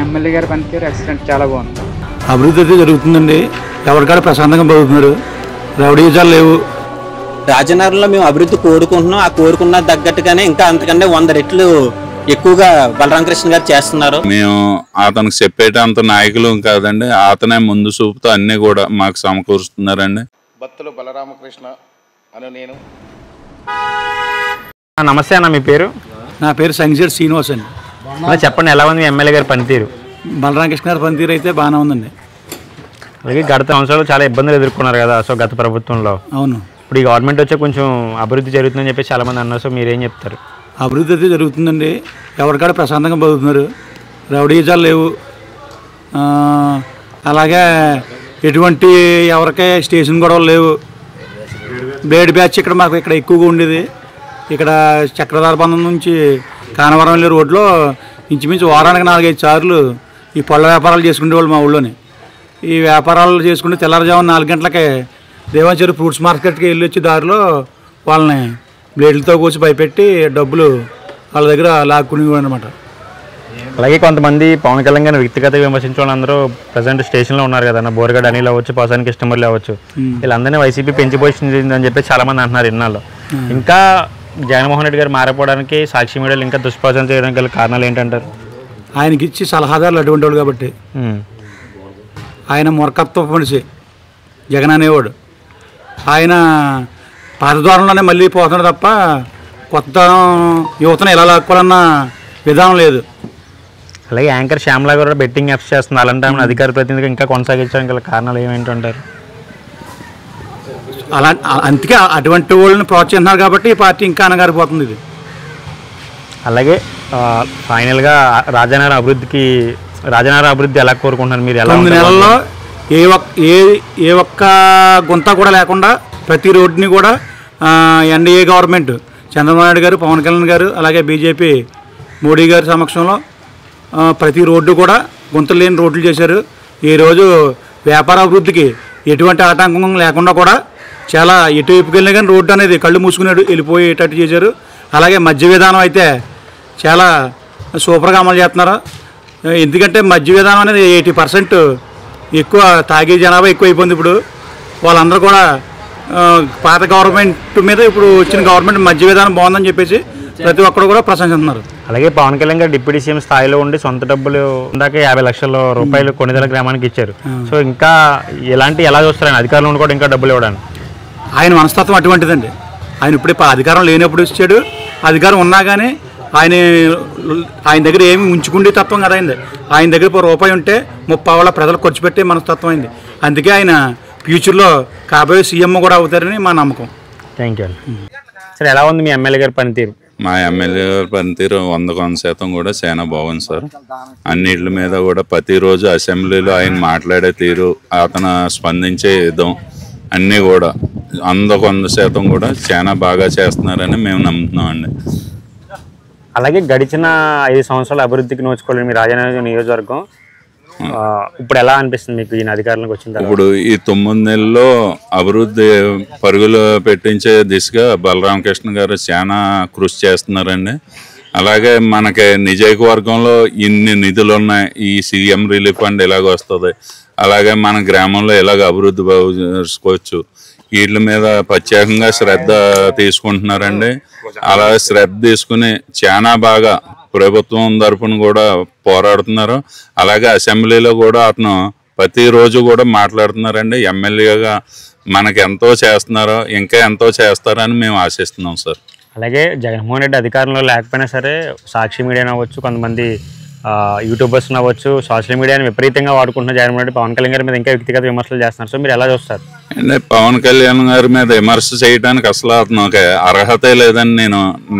MLA గారి పనితీరు excellent, చాలా బాగుంది. అభివృద్ధి అయితే జరుగుతుందండి. ఎవరికాడ ప్రశాంతంగా బతుకుతున్నారు, రౌడీజాలు లేవు. రాజనగరంలో మేము అభివృద్ధి కోరుకుంటున్నాం. ఆ కోరుకున్న తగ్గట్టుగానే ఇంకా అంతకంటే 100 రెట్లు ఎక్కువగా బలరామకృష్ణ గారు చేస్తున్నారు. మేము అతనికి చెప్పేటంత నాయకులు కాదండి, అతనే ముందు చూపుతో అన్ని కూడా మాకు సమకూరుస్తున్నారండి. బత్తుల బలరామకృష్ణ అని నేను. నమస్తే అన్న, మీ పేరు? నా పేరు సంగిశెట్టి శ్రీనివాస్ అండి. చెప్పండి, ఎలా ఉంది ఎమ్మెల్యే గారి పనితీరు? బలరామకృష్ణ గారి పనితీరు అయితే బాగానే ఉందండి. అలాగే గత సంవత్సరాలు చాలా ఇబ్బందులు ఎదుర్కొన్నారు కదా, సో గత ప్రభుత్వంలో. అవును. ఇప్పుడు ఈ గవర్నమెంట్ వచ్చే కొంచెం అభివృద్ధి జరుగుతుందని చెప్పి చాలా మంది అన్నారు. సో మీరేం చెప్తారు? అభివృద్ధి అయితే జరుగుతుందండి. ఎవరికాడ ప్రశాంతంగా బతుకుతున్నారు, రౌడీజాలు లేవు. అలాగే ఎటువంటి ఎవరికే స్టేషన్ గొడవలు లేవు. బ్లేడ్ బ్యాచ్ ఇక్కడ ఎక్కువగా ఉండేది. ఇక్కడ చక్రధార బంధం నుంచి కానవరం వెళ్ళే రోడ్లో ఇంచుమించు వారానికి 4-5 సార్లు ఈ పళ్ళ వ్యాపారాలు చేసుకునేవాళ్ళు మా ఊళ్ళోనే. ఈ వ్యాపారాలు చేసుకుంటే తెల్లారుజామున 4 గంటలకే దేవాంచేరు ఫ్రూట్స్ మార్కెట్కి వెళ్ళి వచ్చి దారిలో వాళ్ళని బ్లేడ్లతో కూర్చి భయపెట్టి డబ్బులు వాళ్ళ దగ్గర లాక్కునేవాడు అనమాట. అలాగే కొంతమంది పవన్ కళ్యాణ్ గారిని వ్యక్తిగత విమర్శించే వాళ్ళందరూ ప్రజెంట్ స్టేషన్లో ఉన్నారు కదన్న. బోరగడ్డ అనిల్ అవ్వచ్చు, పోసానికి ఇష్టమర్లు అవ్వచ్చు, వీళ్ళందరినీ వైసీపీ పెంచిపోయిందని చెప్పి చాలా మంది అంటున్నారు ఇన్నాళ్ళు. ఇంకా జగన్మోహన్ రెడ్డి గారు మారిపోవడానికి సాక్షి మీడియాలు ఇంకా దుష్ప్రచారం చేయడానికి గల కారణాలు ఏంటంటారు? ఆయనకి ఇచ్చి సలహాదారులు అటువంటి వాడు కాబట్టి. ఆయన మూర్ఖత్వ మనిషి జగన్ అనేవాడు. ఆయన పాత ద్వారంలోనే మళ్ళీ పోతున్నాడు తప్ప కొత్త యువతను ఎలా లాక్కోవాలన్న విధానం లేదు. అలాగే యాంకర్ శ్యామలా గారు బెట్టింగ్ యాప్స్ చేస్తున్నారు. అలాంటి ఆమెను అధికార ప్రతినిధిగా ఇంకా కొనసాగించడానికి గల కారణాలు ఏమేంటంటారు? అందుకే అటువంటి వాళ్ళని ప్రోత్సహిస్తున్నారు కాబట్టి ఈ పార్టీ ఇంకా అనగారిపోతుంది. ఇది అలాగే ఫైనల్గా రాజనగరం అభివృద్ధి ఎలా కోరుకుంటున్నారు మీరు? 9 నెలల్లో ఏ ఒక్క గుంత కూడా లేకుండా ప్రతి రోడ్డుని కూడా ఎన్డీఏ గవర్నమెంట్ చంద్రబాబు నాయుడు గారు, పవన్ కళ్యాణ్ గారు, అలాగే బీజేపీ మోడీ గారి సమక్షంలో ప్రతి రోడ్డు కూడా గుంతలు లేని రోడ్లు చేశారు. ఈరోజు వ్యాపార అభివృద్ధికి ఎటువంటి ఆటంకం లేకుండా కూడా చాలా ఎటువైపుకి వెళ్ళినా కానీ రోడ్డు అనేది కళ్ళు మూసుకునేట్టు వెళ్ళిపోయేటట్టు చేశారు. అలాగే మధ్య విధానం అయితే చాలా సూపర్గా అమలు చేస్తున్నారు. ఎందుకంటే మధ్య విధానం అనేది 80% ఎక్కువ తాగే జనాభా ఎక్కువ అయిపోయింది. ఇప్పుడు వాళ్ళందరూ కూడా పాత గవర్నమెంట్ మీద ఇప్పుడు వచ్చిన గవర్నమెంట్ మధ్య విధానం బాగుందని చెప్పేసి ప్రతి ఒక్కరు కూడా ప్రశంసిస్తున్నారు. అలాగే పవన్ కళ్యాణ్ గారు డిప్యూటీ సీఎం స్థాయిలో ఉండి సొంత డబ్బులు ఇందాక 50 లక్షల రూపాయలు కొన్నిదల గ్రామానికి ఇచ్చారు. సో ఇంకా ఎలా చూస్తారు ఆయన అధికారంలో ఉండి కూడా ఇంకా డబ్బులు ఇవ్వడానికి? ఆయన మనస్తత్వం అటువంటిదండి. ఆయన ఇప్పుడే అధికారం లేనప్పుడు ఇచ్చాడు, అధికారం ఉన్నా కానీ ఆయన దగ్గర ఏమి ఉంచుకుండే తత్వం కదా అయింది. ఆయన దగ్గర ₹1 ఉంటే 30 ప్రజలకు ఖర్చు పెట్టే మనస్తత్వం అయింది. అందుకే ఆయన ఫ్యూచర్లో కాబోయే సీఎం కూడా అవుతారని మా నమ్మకం. Thank you. సరే, ఎలా ఉంది మీ ఎమ్మెల్యే గారి పనితీరు? మా ఎమ్మెల్యే గారి పనితీరు 100% కూడా చాలా బాగుంది సార్. అన్నిటి మీద కూడా ప్రతిరోజు అసెంబ్లీలో ఆయన మాట్లాడే తీరు, అతను స్పందించే విధం అన్నీ కూడా 100% కూడా చాలా బాగా చేస్తున్నారని మేము నమ్ముతున్నాం అండి. అలాగే గడిచిన 5 సంవత్సరాల అభివృద్ధికి నోచుకోలేదు మీ రాజనగరం నియోజకవర్గం. ఇప్పుడు ఎలా అనిపిస్తుంది మీకు ఈయన అధికారంలోకి వచ్చిన తర్వాత? ఇప్పుడు ఈ 9 నెలల్లో అభివృద్ధి పరుగులు పెట్టించే దిశగా బలరామకృష్ణ గారు చాలా కృషి చేస్తున్నారండి. అలాగే మనకి నియోజకవర్గంలో ఇన్ని నిధులు ఉన్నాయి, ఈ సీఎం రిలీఫ్ ఫండ్ ఎలాగ వస్తుంది, అలాగే మన గ్రామంలో ఎలాగ అభివృద్ధి చేసుకోవచ్చు, వీటి మీద ప్రత్యేకంగా శ్రద్ధ తీసుకుంటున్నారండి. అలా శ్రద్ధ తీసుకుని చాలా బాగా ప్రభుత్వం తరఫున కూడా పోరాడుతున్నారు. అలాగే అసెంబ్లీలో కూడా అతను ప్రతిరోజు కూడా మాట్లాడుతున్నారండి. ఎమ్మెల్యేగా మనకు ఎంతో చేస్తున్నారో ఇంకా ఎంతో చేస్తారని మేము ఆశిస్తున్నాం సార్. అలాగే జగన్మోహన్ రెడ్డి అధికారంలో లేకపోయినా సరే సాక్షి మీడియా అవ్వచ్చు, కొంతమంది యూట్యూబర్స్ అవ్వచ్చు, సోషల్ మీడియాని విపరీతంగా వాడుకుంటున్న జగన్మోహన్ రెడ్డి పవన్ కళ్యాణ్ గారి మీద ఇంకా వ్యక్తిగత విమర్శలు చేస్తున్నారు. సో మీరు ఎలా చూస్తారు? అంటే పవన్ కళ్యాణ్ గారి మీద విమర్శ చేయడానికి అసలు అతను ఒక అర్హతే లేదని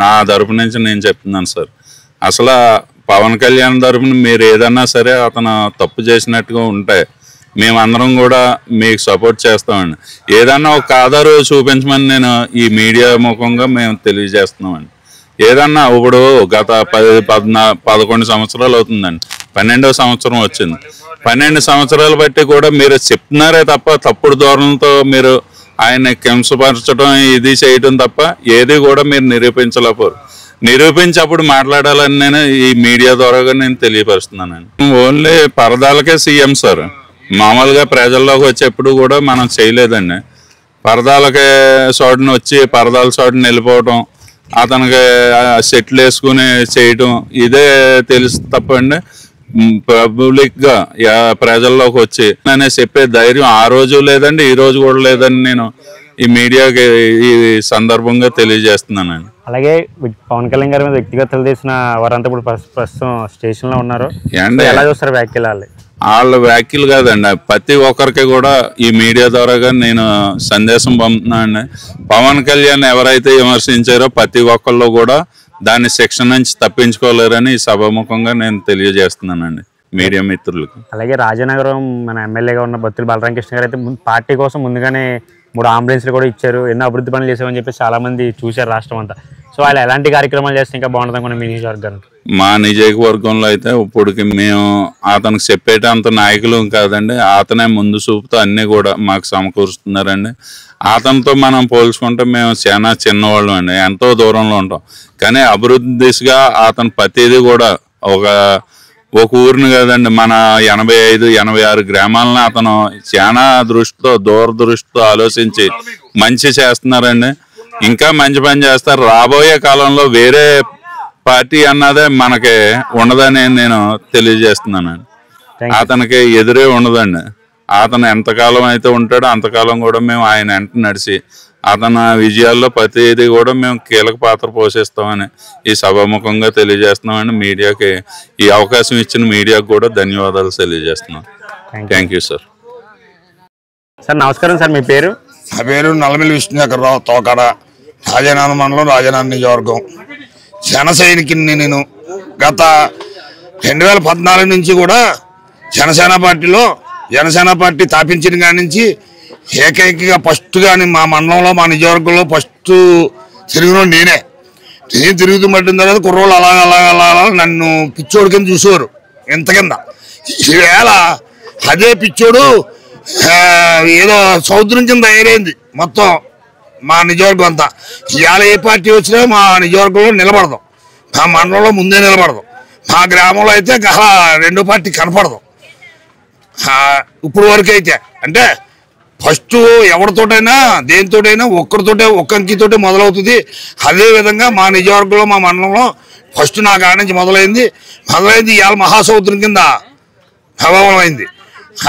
నా తరపు నుంచి నేను చెప్తున్నాను సార్. అసలు పవన్ కళ్యాణ్ తరపున మీరు ఏదన్నా సరే అతను తప్పు చేసినట్టుగా ఉంటే మేమందరం కూడా మీకు సపోర్ట్ చేస్తామండి. ఏదన్నా ఒక ఆధారు చూపించమని నేను ఈ మీడియా ముఖంగా మేము తెలియజేస్తున్నామండి. ఏదన్నా ఇప్పుడు గత 11 సంవత్సరాలు అవుతుందండి, 12వ సంవత్సరం వచ్చింది. 12 సంవత్సరాలు బట్టి కూడా మీరు చెప్తున్నారే తప్ప తప్పుడు ధోరణితో మీరు ఆయన కింసపరచడం ఇది చేయడం తప్ప ఏది కూడా మీరు నిరూపించలేకపోరు. నిరూపించి అప్పుడు మాట్లాడాలని నేను ఈ మీడియా ద్వారా నేను తెలియపరుస్తున్నానండి. ఓన్లీ పరదాలకే సీఎం సార్. మామూలుగా ప్రజల్లోకి వచ్చేప్పుడు కూడా మనం చేయలేదండి. పరదాలకే చోటుని వచ్చి పరదాల చోటుని వెళ్ళిపోవటం, అతనికి సెట్లు వేసుకుని చేయటం ఇదే తెలుసు తప్పండి. పబ్లిక్గా ప్రజల్లోకి వచ్చి అనే చెప్పే ధైర్యం ఆ రోజు లేదండి, ఈ రోజు కూడా లేదని నేను ఈ మీడియాకి ఈ సందర్భంగా తెలియజేస్తున్నానండి. అలాగే పవన్ కళ్యాణ్ గారి మీద వ్యక్తిగతలు తీసిన వారంతా ఇప్పుడు ప్రస్తుతం స్టేషన్లో ఉన్నారు. ఎలా చూస్తారు వ్యాఖ్యలు? వాళ్ళ వ్యాఖ్యలు కాదండి, ప్రతి ఒక్కరికి కూడా ఈ మీడియా ద్వారాగా నేను సందేశం పంపుతున్నానండి. పవన్ కళ్యాణ్ ఎవరైతే విమర్శించారో ప్రతి ఒక్కళ్ళు కూడా దాని శిక్ష నుంచి తప్పించుకోలేరని ఈ సభాముఖంగా నేను తెలియజేస్తున్నానండి మీడియా మిత్రులకు. అలాగే రాజనగరం మన ఎమ్మెల్యేగా ఉన్న బత్తుల బలరామకృష్ణ గారు అయితే పార్టీ కోసం ముందుగానే 3 అంబులెన్స్లు కూడా ఇచ్చారు, ఎన్నో అభివృద్ధి పనులు చేసామని చెప్పి చాలా మంది చూశారు రాష్ట్రం అంతా. సో వాళ్ళు ఎలాంటి కార్యక్రమాలు చేస్తే ఇంకా బాగుంటుంది అనుకున్న మీ నియోజకవర్గానికి? మా నియోజకవర్గంలో అయితే ఇప్పటికి మేము అతనికి చెప్పేటంత నాయకులు కాదండి, అతనే ముందు చూపుతూ అన్నీ కూడా మాకు సమకూరుస్తున్నారండి. అతనితో మనం పోల్చుకుంటే మేము చాలా చిన్నవాళ్ళం అండి, ఎంతో దూరంలో ఉంటాం. కానీ అభివృద్ధి దిశగా అతను ప్రతిదీ కూడా ఒక ఊరిని కదండి, మన 85-86 గ్రామాలను అతను చాలా దూరదృష్టితో ఆలోచించి మంచి చేస్తున్నారండి. ఇంకా మంచి పని చేస్తారు. రాబోయే కాలంలో వేరే పార్టీ అన్నదే మనకి ఉండదని నేను తెలియజేస్తున్నానండి. అతనికి ఎదురే ఉండదండి. అతను ఎంతకాలం అయితే ఉంటాడో అంతకాలం కూడా మేము ఆయన వెంట నడిచి అతని విజయాల్లో ప్రతిదీ కూడా మేము కీలక పాత్ర పోషిస్తామని ఈ సభాముఖంగా తెలియజేస్తున్నామని మీడియాకి ఈ అవకాశం ఇచ్చిన మీడియాకి కూడా ధన్యవాదాలు తెలియజేస్తున్నాం. Thank you sir. సార్ నమస్కారం సార్, మీ పేరు? నా పేరు నల్లమిల్లి విష్ణుశేఖరరావు, తోకాడ, రాజానాథ మండలం, రాజానాథ నియోజకవర్గం. జన సైనికుని నేను. గత 2014 నుంచి కూడా జనసేన పార్టీ స్థాపించిన కాడి నుంచి ఏకైకగా ఫస్ట్ కానీ మా మండలంలో మా నియోజకవర్గంలో ఫస్ట్ తిరిగిన నేను తిరుగుతూ పట్టిన తర్వాత కుర్రోళ్ళు అలా నన్ను పిచ్చోడు కింద చూసేవారు, ఎంత కింద. ఈవేళ అదే పిచ్చోడు ఏదో సముద్రం కింద తయారైంది మొత్తం మా నియోజకవర్గం అంతా. ఇవాళ ఏ పార్టీ వచ్చినా మా నియోజకవర్గంలో నిలబడదాం, మా మండలంలో ముందే నిలబడదాం. మా గ్రామంలో అయితే రెండో పార్టీ కనపడదాం. ఇప్పుడు వరకు అయితే అంటే ఫస్ట్ ఎవరితోటైనా దేనితోటైనా ఒక్క అంకితోటే మొదలవుతుంది. అదేవిధంగా మా నియోజకవర్గంలో మా మండలంలో ఫస్ట్ నా కాడ నుంచి మొదలైంది. ఇవాళ మహాసముద్రం కింద ప్రభావం అయింది.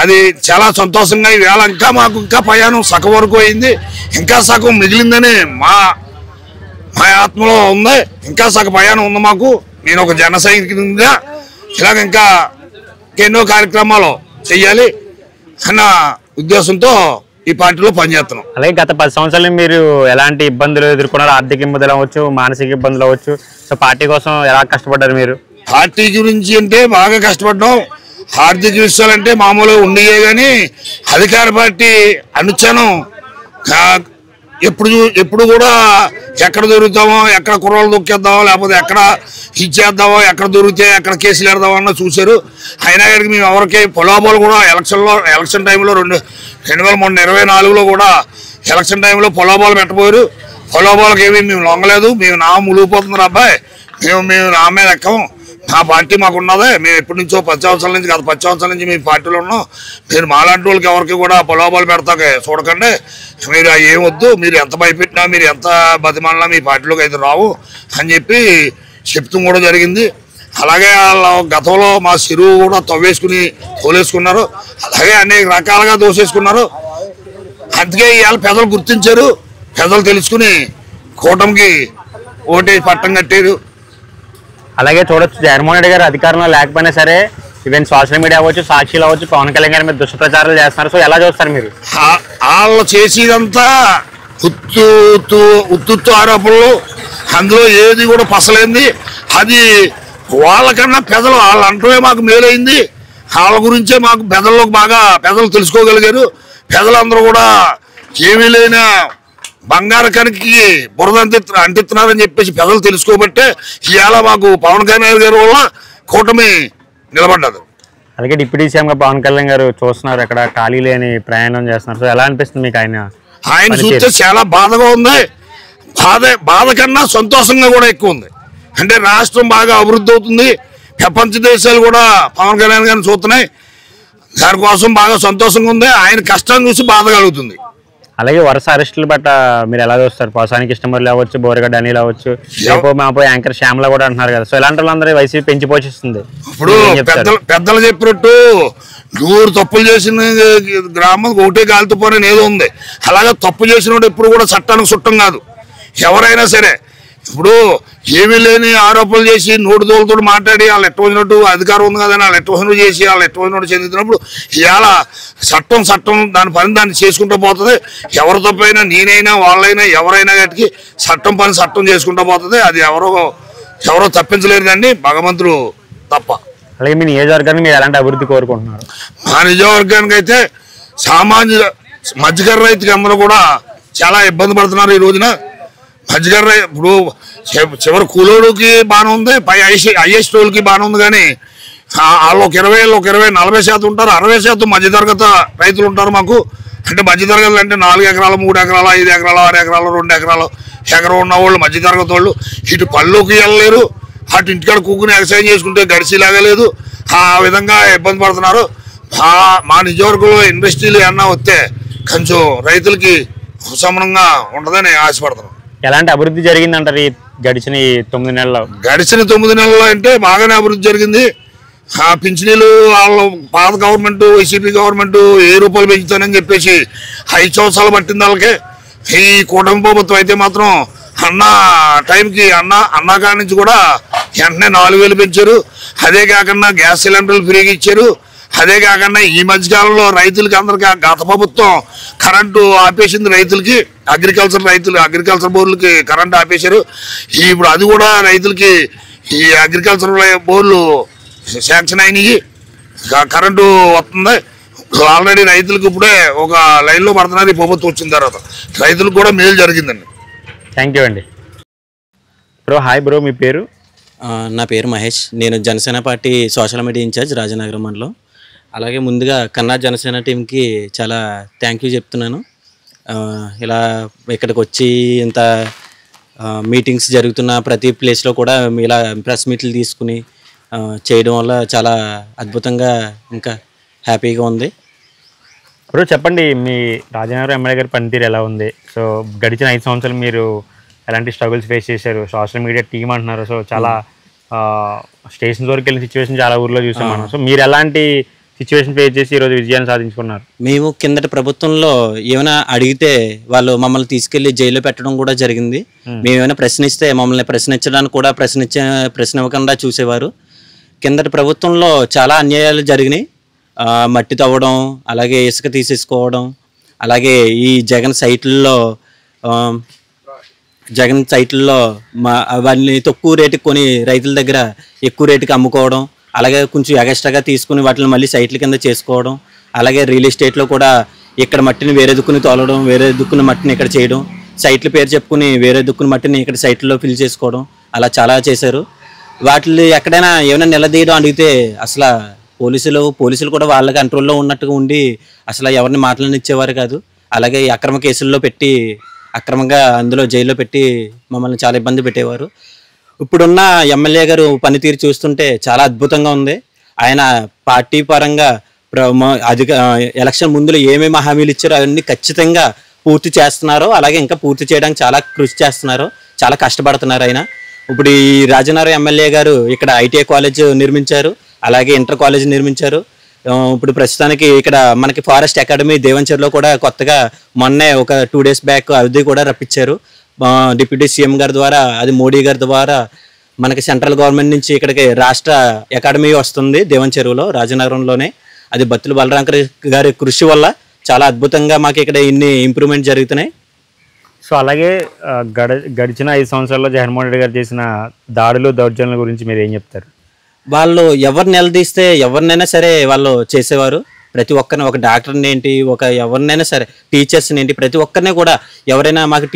అది చాలా సంతోషంగా ఈవేళ మాకు ఇంకా ప్రయాణం సగం వరకు అయింది, ఇంకా సగం మిగిలిందని మా ఆత్మలో ఉంది. ఇంకా సగం ప్రయాణం ఉంది మాకు. నేను ఒక జన సైనికునిగా ఇలాగ ఇంకా ఎన్నో కార్యక్రమాలు చెయ్యాలి అన్న ఉద్దేశంతో ఈ పార్టీలో పనిచేస్తున్నాం. అలాగే గత 10 సంవత్సరాలు మీరు ఎలాంటి ఇబ్బందులు ఎదుర్కొన్నారు? ఆర్థిక ఇబ్బందులు అవ్వచ్చు, మానసిక ఇబ్బందులు అవ్వచ్చు. సో పార్టీ కోసం ఎలా కష్టపడ్డారు మీరు? పార్టీ గురించి అంటే బాగా కష్టపడ్డాం. ఆర్థిక విషయాలంటే మామూలుగా ఉండేవే, కానీ అధికార పార్టీ అనుక్షణం ఎప్పుడు కూడా ఎక్కడ దొరుకుతామో, ఎక్కడ కుర్రలు దొక్కేద్దామో, లేకపోతే ఎక్కడ ఇచ్చేద్దామో, ఎక్కడ దొరికితే ఎక్కడ కేసులు పెడదామో అన్న చూశారు. అయినా కానీ మేము ఎవరికి పొలాబాలు కూడా ఎలక్షన్ టైంలో 2024లో కూడా ఎలక్షన్ టైంలో పొలాబాలు పెట్టబోయారు. పొలాబాలకు ఏమీ మేము లొంగలేదు. మేము నా ములిగిపోతున్నారు అబ్బాయి, మేము నా మీద ఎక్కము, మా పార్టీ మాకు ఉన్నదే. మేము ఎప్పటి నుంచో 10 సంవత్సరాల నుంచి, గత 10 సంవత్సరాల నుంచి మేము పార్టీలో ఉన్నాం. మీరు మాలాంటి వాళ్ళకి ఎవరికి కూడా పొలాబాలు పెడతాకే చూడకండి. మీరు ఏం వద్దు, మీరు ఎంత భయపెట్టినా, మీరు ఎంత బతిమాలినా మీ పార్టీలోకి అయితే రావు అని చెప్పి చెప్తూ కూడా జరిగింది. అలాగే వాళ్ళ గతంలో మా చెరువు కూడా తవ్వేసుకుని తోలేసుకున్నారు. అలాగే అనేక రకాలుగా దోసేసుకున్నారు. అందుకే ఇవాళ పెద్దలు గుర్తించారు, పెద్దలు తెలుసుకుని కూటమికి ఓటేసి పట్టం కట్టారు. అలాగే చూడొచ్చు, జగన్మోహన్ రెడ్డి గారు అధికారంలో లేకపోయినా సరే ఈవెన్ సోషల్ మీడియా అవ్వచ్చు, సాక్షిలు అవ్వచ్చు, పవన్ కళ్యాణ్ గారి మీద దుష్ప్రచారాలు చేస్తున్నారు. సో ఎలా చూస్తారు మీరు? వాళ్ళు చేసేదంతా ఉత్తు ఆరోపణలు, అందులో ఏది కూడా పసలేంది. అది వాళ్ళకన్నా పెద్దలు వాళ్ళు అంటమే మాకు మేలైంది. వాళ్ళ గురించే మాకు పెద్దలు తెలుసుకోగలిగారు. పెద్దలందరూ కూడా ఏమీ లేని బంగారు కణికి బురద అంటిస్తున్నారని చెప్పేసి పెద్దలు తెలుసుకోబట్టే ఇవాళ మాకు పవన్ కళ్యాణ్ గారి వల్ల కూటమి నిలబడ్డది. అలాగే డిప్యూటీ సీఎంగా పవన్ కళ్యాణ్ గారు చూస్తున్నారు, అక్కడ ఖాళీ లేని ప్రయాణం చేస్తున్నారు. సో ఎలా అనిపిస్తుంది మీకు ఆయన చూస్తే? చాలా బాధగా ఉంది. బాధ కన్నా సంతోషంగా కూడా ఎక్కువ ఉంది. అంటే రాష్ట్రం బాగా అభివృద్ధి అవుతుంది. ప్రపంచ దేశాలు కూడా పవన్ కళ్యాణ్ గారిని చూస్తున్నాయి. దానికోసం బాగా సంతోషంగా ఉంది. ఆయన కష్టాన్ని చూసి బాధ కలుగుతుంది. అలాగే వరుస అరెస్టులు బట్ట మీరు ఎలా చూస్తారు? పోసాని కృష్ణమురళి అవ్వచ్చు, బోరగడ్డ అనిల్ అవ్వచ్చు, రేపో మాపో యాంకర్ శ్యామల కూడా అంటున్నారు కదా. సో ఇలాంటి వాళ్ళందరూ వైసీపీ పెంచి పోషిస్తుంది. ఇప్పుడు పెద్దలు చెప్పినట్టు 100 తప్పులు చేసిన గ్రామం ఒకటే గాలితో పోనీ ఏదో ఉంది. అలాగే తప్పు చేసినప్పుడు ఎప్పుడు కూడా చట్టానికి చుట్టం కాదు ఎవరైనా సరే. ఇప్పుడు ఏమీ లేని ఆరోపణలు చేసి నోటు దోలతో మాట్లాడి వాళ్ళు ఎట్టవచ్చినట్టు అధికారం ఉంది కదని వాళ్ళు ఎట్టవచ్చినట్టు చేసి వాళ్ళు ఎట్టవచ్చినట్టు చెందుతున్నప్పుడు ఇవాళ చట్టం దాని పని దాన్ని చేసుకుంటూ పోతుంది. ఎవరి తప్పైనా నేనైనా వాళ్ళైనా ఎవరైనా గట్టికి చట్టం చేసుకుంటూ పోతుంది. అది ఎవరో తప్పించలేరు కానీ భగవంతుడు తప్ప. అలాగే మీ నియోజకవర్గానికి మీరు ఎలాంటి అభివృద్ధి కోరుకుంటున్నారు? మా నియోజకవర్గానికి అయితే సామాన్య మధ్యకర రైతుకి అందరూ కూడా చాలా ఇబ్బంది పడుతున్నారు ఈ రోజున. మధ్యకర ఇప్పుడు చివరి కూలోడికి బాగానే ఉంది, పై హైయెస్ట్ వాళ్ళకి బాగానే ఉంది. కానీ వాళ్ళు ఒక 20 40% ఉంటారు. 60% మధ్యతరగతి రైతులు ఉంటారు మాకు. అంటే మధ్యతరగతులు అంటే 4 ఎకరాలు 3 ఎకరాలు 5 ఎకరాలు 6 ఎకరాలు 2 ఎకరాలు ఎకరం ఉన్న వాళ్ళు మధ్యతరగతి వాళ్ళు. ఇటు పళ్ళుకి వెళ్ళలేరు, అటు ఇంటికాడ కూకుని ఎక్సైజ్ చేసుకుంటే గడిచిలాగలేదు. ఆ విధంగా ఇబ్బంది పడుతున్నారు. మా నియోజకవర్గంలో ఇండస్ట్రీలు ఏమన్నా వస్తే కొంచెం రైతులకి ఉపశమనంగా ఉంటుందని ఆశపడుతున్నాం. ఎలాంటి అభివృద్ధి జరిగిందంటారు ఈ గడిచిన 9 నెలల్లో? గడిచిన 9 నెలల్లో అంటే బాగానే అభివృద్ధి జరిగింది. ఆ పింఛనీలు వాళ్ళు పాత గవర్నమెంట్ వైసీపీ గవర్నమెంట్ 1000 రూపాయలు పెంచుతానని చెప్పేసి 5 సంవత్సరాలు పట్టింది వాళ్ళకి. ఈ కూటమి ప్రభుత్వం అయితే మాత్రం టైంకి అన్నా కాడి నుంచి కూడా వెంటనే 4000 పెంచారు. అదే కాకుండా గ్యాస్ సిలిండర్లు ఫ్రీగా ఇచ్చారు. అదే కాకుండా ఈ మధ్యకాలంలో రైతులకి అందరికి గత ప్రభుత్వం కరెంటు ఆపేసింది. రైతులకి అగ్రికల్చర్ బోర్లకి కరెంటు ఆపేశారు. ఇప్పుడు అది కూడా రైతులకి ఈ అగ్రికల్చర్ బోర్లు శాంక్షన్ అయినాయి, కరెంటు వస్తుంది. ఆల్రెడీ రైతులకు ఇప్పుడే ఒక లైన్లో పడుతున్నారు. ఈ ప్రభుత్వం వచ్చిన తర్వాత రైతులకు కూడా మేలు జరిగిందండి. థ్యాంక్ యూ అండి. బ్రో హాయ్ బ్రో, మీ పేరు? నా పేరు మహేష్. నేను Janasena party social media in-charge Rajanagaram మండలం. అలాగే ముందుగా కన్నా జనసేన టీంకి చాలా థ్యాంక్ యూ చెప్తున్నాను. ఇలా ఇక్కడికి వచ్చి ఇంత మీటింగ్స్ జరుగుతున్న ప్రతి ప్లేస్లో కూడా ఇలా ప్రెస్ మీట్లు తీసుకుని చేయడం వల్ల చాలా అద్భుతంగా ఇంకా హ్యాపీగా ఉంది. బ్రో చెప్పండి, మీ రాజనగరం ఎమ్మెల్యే గారి పనితీరు ఎలా ఉంది? సో గడిచిన 5 సంవత్సరాలు మీరు ఎలాంటి స్ట్రగుల్స్ ఫేస్ చేశారు? సోషల్ మీడియా టీమ్ అంటున్నారు. సో చాలా స్టేషన్స్ వరకు వెళ్ళిన సిచ్యువేషన్ చాలా ఊర్లో చూసాం మనం. సో మీరు ఎలాంటి సిచ్యువేషన్ ఫేస్ చేసి ఈరోజు విజయాన్ని సాధించుకున్నారు? మేము కిందటి ప్రభుత్వంలో ఏమైనా అడిగితే వాళ్ళు మమ్మల్ని తీసుకెళ్లి జైల్లో పెట్టడం కూడా జరిగింది. మేము ఏమైనా ప్రశ్నిస్తే మమ్మల్ని ప్రశ్నించడానికి కూడా ప్రశ్న ఇవ్వకుండా చూసేవారు. కిందటి ప్రభుత్వంలో చాలా అన్యాయాలు జరిగినాయి. మట్టి తవ్వడం, అలాగే ఇసుక తీసేసుకోవడం, అలాగే ఈ జగన్ సైట్లలో వాటిని తక్కువ రేటుకి కొని రైతుల దగ్గర ఎక్కువ రేటుకి అమ్ముకోవడం, అలాగే కొంచెం ఎగస్ట్రాగా తీసుకుని వాటిని మళ్ళీ సైట్ల కింద చేసుకోవడం, అలాగే రియల్ ఎస్టేట్లో కూడా ఇక్కడ మట్టిని వేరే దుక్కుని తోలడం, వేరే దుక్కుని మట్టిని ఇక్కడ చేయడం, సైట్ల పేరు చెప్పుకుని వేరే దుక్కుని మట్టిని ఇక్కడ సైట్లలో ఫిల్ చేసుకోవడం, అలా చాలా చేశారు. వాటిని ఎక్కడైనా ఏమైనా నిలదీయడం అడిగితే అసలు పోలీసులు కూడా వాళ్ళ కంట్రోల్లో ఉన్నట్టుగా ఉండి అసలు ఎవరిని మాట్లాడనిచ్చేవారు కాదు. అలాగే అక్రమ కేసుల్లో పెట్టి అక్రమంగా అందులో జైల్లో పెట్టి మమ్మల్ని చాలా ఇబ్బంది పెట్టేవారు. ఇప్పుడున్న ఎమ్మెల్యే గారు పనితీరు చూస్తుంటే చాలా అద్భుతంగా ఉంది. ఆయన పార్టీ పరంగా ఎలక్షన్ ముందులో ఏమేమి హామీలు ఇచ్చారో అవన్నీ ఖచ్చితంగా పూర్తి చేస్తున్నారో, అలాగే ఇంకా పూర్తి చేయడానికి చాలా కృషి చేస్తున్నారో, చాలా కష్టపడుతున్నారు ఆయన. ఇప్పుడు ఈ రాజనగరం ఎమ్మెల్యే గారు ఇక్కడ ఐటీఐ కాలేజ్ నిర్మించారు, అలాగే ఇంటర్ కాలేజ్ నిర్మించారు. ఇప్పుడు ప్రస్తుతానికి ఇక్కడ మనకి ఫారెస్ట్ అకాడమీ దేవంచర్లో కూడా కొత్తగా మొన్నే ఒక 2 days బ్యాక్ అది కూడా రప్పించారు. డిప్యూటీ సీఎం గారి ద్వారా, అది మోడీ గారి ద్వారా మనకి సెంట్రల్ గవర్నమెంట్ నుంచి ఇక్కడికి రాష్ట్ర అకాడమీ వస్తుంది దేవంచెరువులో, రాజనగరంలోనే. అది బత్తుల బలరాం గారి కృషి వల్ల చాలా అద్భుతంగా మాకు ఇక్కడ ఇన్ని ఇంప్రూవ్మెంట్ జరుగుతున్నాయి. సో అలాగే గడిచిన 5 సంవత్సరాల్లో జగన్మోహన్ రెడ్డి గారు చేసిన దాడులు దౌర్జన్యాల గురించి మీరు ఏం చెప్తారు? వాళ్ళు ఎవరు నిలదీస్తే ఎవరినైనా సరే వాళ్ళు చేసేవారు. ప్రతి ఒక్కరిని, ఒక డాక్టర్ని ఏంటి, ఎవరినైనా సరే, టీచర్స్ని ఏంటి, ప్రతి ఒక్కరిని కూడా ఎవరైనా మాకు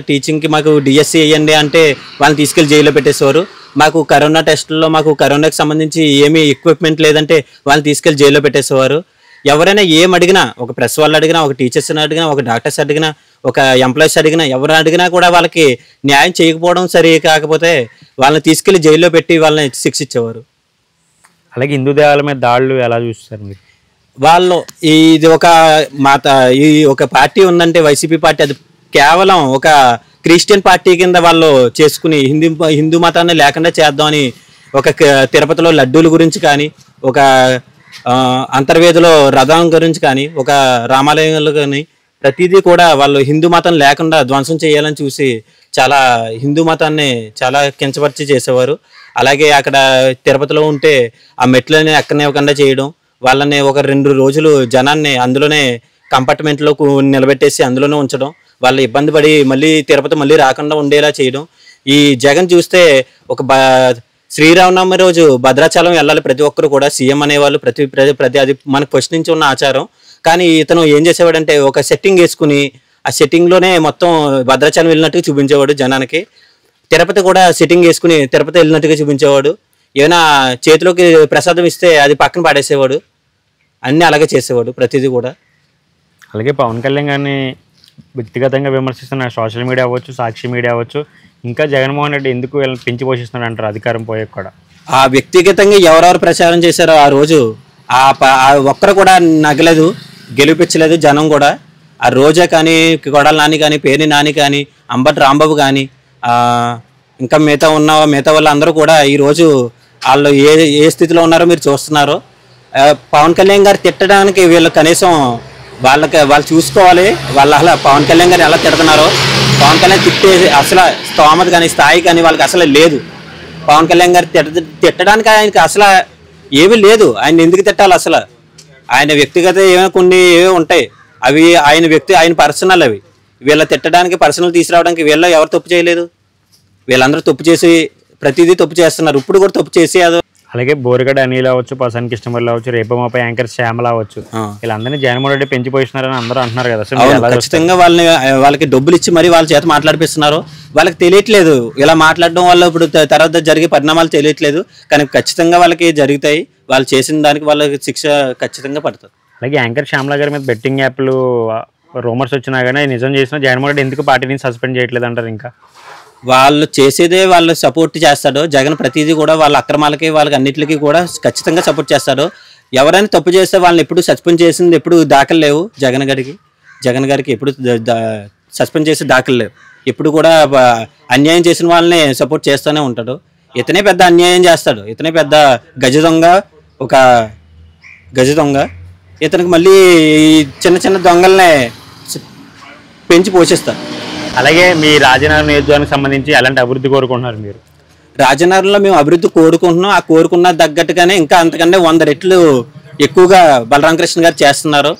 టీచింగ్కి మాకు డిఎస్సి వేయండి అంటే వాళ్ళని తీసుకెళ్లి జైల్లో పెట్టేసేవారు. మాకు కరోనా టెస్టుల్లో మాకు కరోనాకి సంబంధించి ఏమీ ఎక్విప్మెంట్ లేదంటే వాళ్ళని తీసుకెళ్లి జైల్లో పెట్టేసేవారు. ఎవరైనా ఏం అడిగినా, ఒక ప్రెస్ వాళ్ళు అడిగినా, ఒక టీచర్స్ని అడిగినా, ఒక డాక్టర్స్ అడిగినా, ఒక ఎంప్లాయీస్ అడిగినా ఎవరు అడిగినా కూడా వాళ్ళకి న్యాయం చేయకపోవడం సరి కాకపోతే వాళ్ళని తీసుకెళ్లి జైల్లో పెట్టి వాళ్ళని శిక్షించేవారు. అలాగే హిందూ దేవాలయం మీద దాడులు ఎలా చూస్తారు మీరు? వాళ్ళు ఇది ఈ ఒక పార్టీ ఉందంటే వైసీపీ పార్టీ, అది కేవలం ఒక క్రిస్టియన్ పార్టీ కింద వాళ్ళు చేసుకుని హిందూ మతాన్ని లేకుండా చేద్దామని ఒక తిరుపతిలో లడ్డూల గురించి కానీ, ఒక అంతర్వేదిలో రథం గురించి కానీ, ఒక రామాలయాలు కానీ ప్రతిదీ కూడా వాళ్ళు హిందూ మతం లేకుండా ధ్వంసం చేయాలని చూసి చాలా హిందూ మతాన్ని చాలా కించపరిచి చేసేవారు. అలాగే అక్కడ తిరుపతిలో ఉంటే ఆ మెట్లని ఎక్కనివ్వకుండా చేయడం, వాళ్ళని ఒక 2 రోజులు జనాన్ని అందులోనే కంపార్ట్మెంట్లో నిలబెట్టేసి అందులోనే ఉంచడం, వాళ్ళు ఇబ్బంది పడి మళ్ళీ తిరుపతి మళ్ళీ రాకుండా ఉండేలా చేయడం. ఈ జగన్ చూస్తే ఒక శ్రీరామనవమి రోజు భద్రాచలం వెళ్ళాలి ప్రతి ఒక్కరు కూడా, సీఎం అనేవాళ్ళు ప్రతి అది మనకు ఫస్ట్ నుంచి ఉన్న ఆచారం. కానీ ఇతను ఏం చేసేవాడంటే ఒక సెట్టింగ్ వేసుకుని ఆ సెట్టింగ్లోనే మొత్తం భద్రాచలం వెళ్ళినట్టుగా చూపించేవాడు జనానికి. తిరుపతి కూడా సెట్టింగ్ వేసుకుని తిరుపతి వెళ్ళినట్టుగా చూపించేవాడు. ఏమైనా చేతిలోకి ప్రసాదం ఇస్తే అది పక్కన పడేసేవాడు. అన్నీ అలాగే చేసేవాడు ప్రతిదీ కూడా. అలాగే పవన్ కళ్యాణ్ గారిని వ్యక్తిగతంగా విమర్శిస్తున్న సోషల్ మీడియా అవ్వచ్చు, సాక్షి మీడియా అవ్వచ్చు, ఇంకా జగన్మోహన్ రెడ్డి ఎందుకు వీళ్ళని పెంచి పోషిస్తున్నాడు అంటారు అధికారం పోయాక కూడా? ఆ వ్యక్తిగతంగా ఎవరెవరు ప్రచారం చేశారో ఆ రోజు ఒక్కరు కూడా నగలేదు, గెలిపించలేదు జనం కూడా. ఆ రోజా కానీ, కొడాల నాని కానీ, పేర్ని నాని కానీ, అంబటి రాంబాబు కానీ, ఇంకా మిగతా వాళ్ళందరూ కూడా ఈరోజు వాళ్ళు ఏ స్థితిలో ఉన్నారో మీరు చూస్తున్నారు. పవన్ కళ్యాణ్ గారు తిట్టడానికి వీళ్ళు కనీసం వాళ్ళు చూసుకోవాలి. వాళ్ళు అసలు పవన్ కళ్యాణ్ గారిని ఎలా తిడుతున్నారో, పవన్ కళ్యాణ్ తిట్టే అసలు స్తోమత కానీ స్థాయి కానీ వాళ్ళకి అసలు లేదు. పవన్ కళ్యాణ్ గారు తిట్టడానికి ఆయనకి అసలు ఏమీ లేదు. ఆయన ఎందుకు తిట్టాలి? అసలు ఆయన వ్యక్తిగత కొన్ని ఉంటాయి, అవి ఆయన పర్సనల్. అవి వీళ్ళ తిట్టడానికి పర్సనల్ తీసుకురావడానికి వీళ్ళ ఎవరు తప్పు చేయలేదు. వీళ్ళందరూ తప్పు చేసి ప్రతిదీ తప్పు చేస్తున్నారు. ఇప్పుడు కూడా తప్పు చేసి అలాగే బోరగడ్డ అనిల్ అవ్వచ్చు, పసన్ కృష్ణమూర్తి అవ్వచ్చు, రేపమాపై యాంకర్ శ్యామల అవ్వచ్చు, వీళ్ళందరినీ జగన్మోహన్ రెడ్డి పెంచిపోయిస్తున్నారని అందరూ అంటున్నారు కదా. ఖచ్చితంగా వాళ్ళకి డబ్బులు ఇచ్చి మరి వాళ్ళ చేత మాట్లాడిపిస్తున్నారు. వాళ్ళకి తెలియట్లేదు ఇలా మాట్లాడడం వల్ల ఇప్పుడు తర్వాత జరిగే పరిణామాలు తెలియట్లేదు. కానీ ఖచ్చితంగా వాళ్ళకి జరుగుతాయి. వాళ్ళు చేసిన దానికి వాళ్ళకి శిక్ష ఖచ్చితంగా పడుతుంది. అలాగే యాంకర్ శ్యామల గారి మీద బెట్టింగ్ యాప్లు రూమర్స్ వచ్చినా కానీ నిజం చేసినా జగన్మోహన్ రెడ్డి ఎందుకు పార్టీ నుంచి సస్పెండ్ చేయట్లేదు అంటారు? ఇంకా వాళ్ళు చేసేదే వాళ్ళు సపోర్ట్ చేస్తాడు జగన్. ప్రతిదీ కూడా వాళ్ళ అక్రమాలకి వాళ్ళకి అన్నిటికీ కూడా ఖచ్చితంగా సపోర్ట్ చేస్తాడు. ఎవరైనా తప్పు చేస్తే వాళ్ళని ఎప్పుడు సస్పెండ్ చేసింది ఎప్పుడు దాఖలు లేవు. జగన్ గారికి ఎప్పుడు సస్పెండ్ చేసి దాఖలు లేవు. ఎప్పుడు కూడా అన్యాయం చేసిన వాళ్ళని సపోర్ట్ చేస్తూనే ఉంటాడు. ఇతనే పెద్ద అన్యాయం చేస్తాడు. ఇతనే పెద్ద గజ దొంగ. ఇతనికి మళ్ళీ చిన్న చిన్న దొంగల్ని పెంచి పోషిస్తారు. అలాగే మీ రాజనగరం నియోజకవర్గానికి సంబంధించి ఎలాంటి అభివృద్ధి కోరుకుంటున్నారు మీరు? రాజనగరంలో మేము అభివృద్ధి కోరుకుంటున్నాం. ఆ కోరుకున్న తగ్గట్టుగానే ఇంకా అంతకంటే 100 రెట్లు ఎక్కువగా బలరామకృష్ణ గారు చేస్తున్నారు.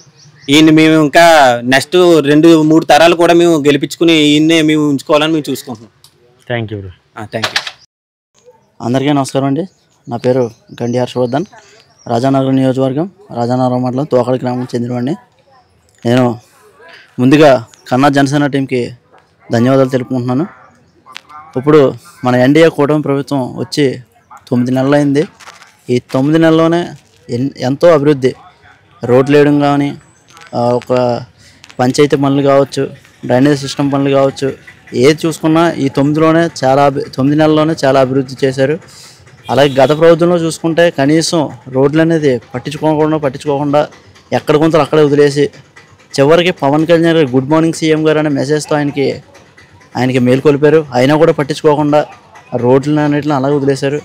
ఈయన మేము ఇంకా నెక్స్ట్ 2-3 తరాలు కూడా మేము గెలిపించుకుని ఈయన్నే మేము ఉంచుకోవాలని మేము చూసుకుంటున్నాం. Thank you. అందరికీ నమస్కారం అండి. నా పేరు గండి హర్షవర్ధన్. రాజానగరం నియోజకవర్గం, రాజానగరం మండలం తోకడ గ్రామం చెందినవాడిని. నేను ముందుగా కన్నా జనసేన టీంకి ధన్యవాదాలు తెలుపుకుంటున్నాను. ఇప్పుడు మన ఎన్డీఏ కూటమి ప్రభుత్వం వచ్చి 9 నెలలు అయింది. ఈ 9 నెలల్లోనే ఎంతో అభివృద్ధి, రోడ్లు వేయడం కానీ, ఒక పంచాయతీ పనులు కావచ్చు, డ్రైనేజ్ సిస్టమ్ పనులు కావచ్చు, ఏది చూసుకున్నా ఈ 9 నెలల్లోనే చాలా అభివృద్ధి చేశారు. అలాగే గత ప్రభుత్వంలో చూసుకుంటే కనీసం రోడ్లు అనేది పట్టించుకోకుండా ఎక్కడ కొంత అక్కడే వదిలేసి చివరికి పవన్ కళ్యాణ్ గారు గుడ్ మార్నింగ్ సీఎం గారు అనే మెసేజ్తో ఆయనకి మేల్కొల్పారు. అయినా కూడా పట్టించుకోకుండా రోడ్లు అన్నిటిని అలాగే వదిలేశారు.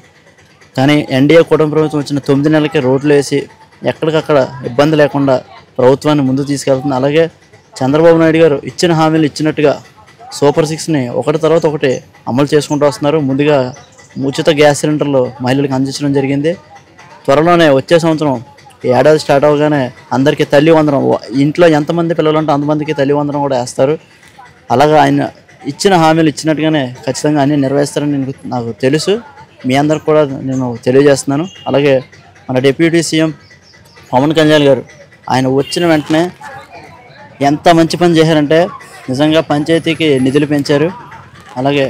కానీ ఎన్డీఏ కూటమి ప్రభుత్వం వచ్చిన 9 నెలలకే రోడ్లు వేసి ఎక్కడికక్కడ ఇబ్బంది లేకుండా ప్రభుత్వాన్ని ముందుకు తీసుకెళ్తుంది. అలాగే చంద్రబాబు నాయుడు గారు ఇచ్చిన హామీలు ఇచ్చినట్టుగా సూపర్ 6ని ఒకటి తర్వాత ఒకటి అమలు చేసుకుంటూ వస్తున్నారు. ముందుగా ఉచిత గ్యాస్ సిలిండర్లు మహిళలకు అందించడం జరిగింది. త్వరలోనే వచ్చే సంవత్సరం ఏడాది స్టార్ట్ అవగానే అందరికీ తల్లి వందనం, ఇంట్లో ఎంతమంది పిల్లలు ఉంటే అంతమందికి తల్లి వందనం కూడా వేస్తారు. అలాగా ఆయన ఇచ్చిన హామీలు ఇచ్చినట్టుగానే ఖచ్చితంగా అన్నీ నెరవేరుస్తారని నాకు తెలుసు. మీ అందరికి కూడా నేను తెలియజేస్తున్నాను. అలాగే మన డిప్యూటీ సీఎం పవన్ కళ్యాణ్ గారు ఆయన వచ్చిన వెంటనే ఎంత మంచి పని చేశారంటే నిజంగా పంచాయతీకి నిధులు పెంచారు. అలాగే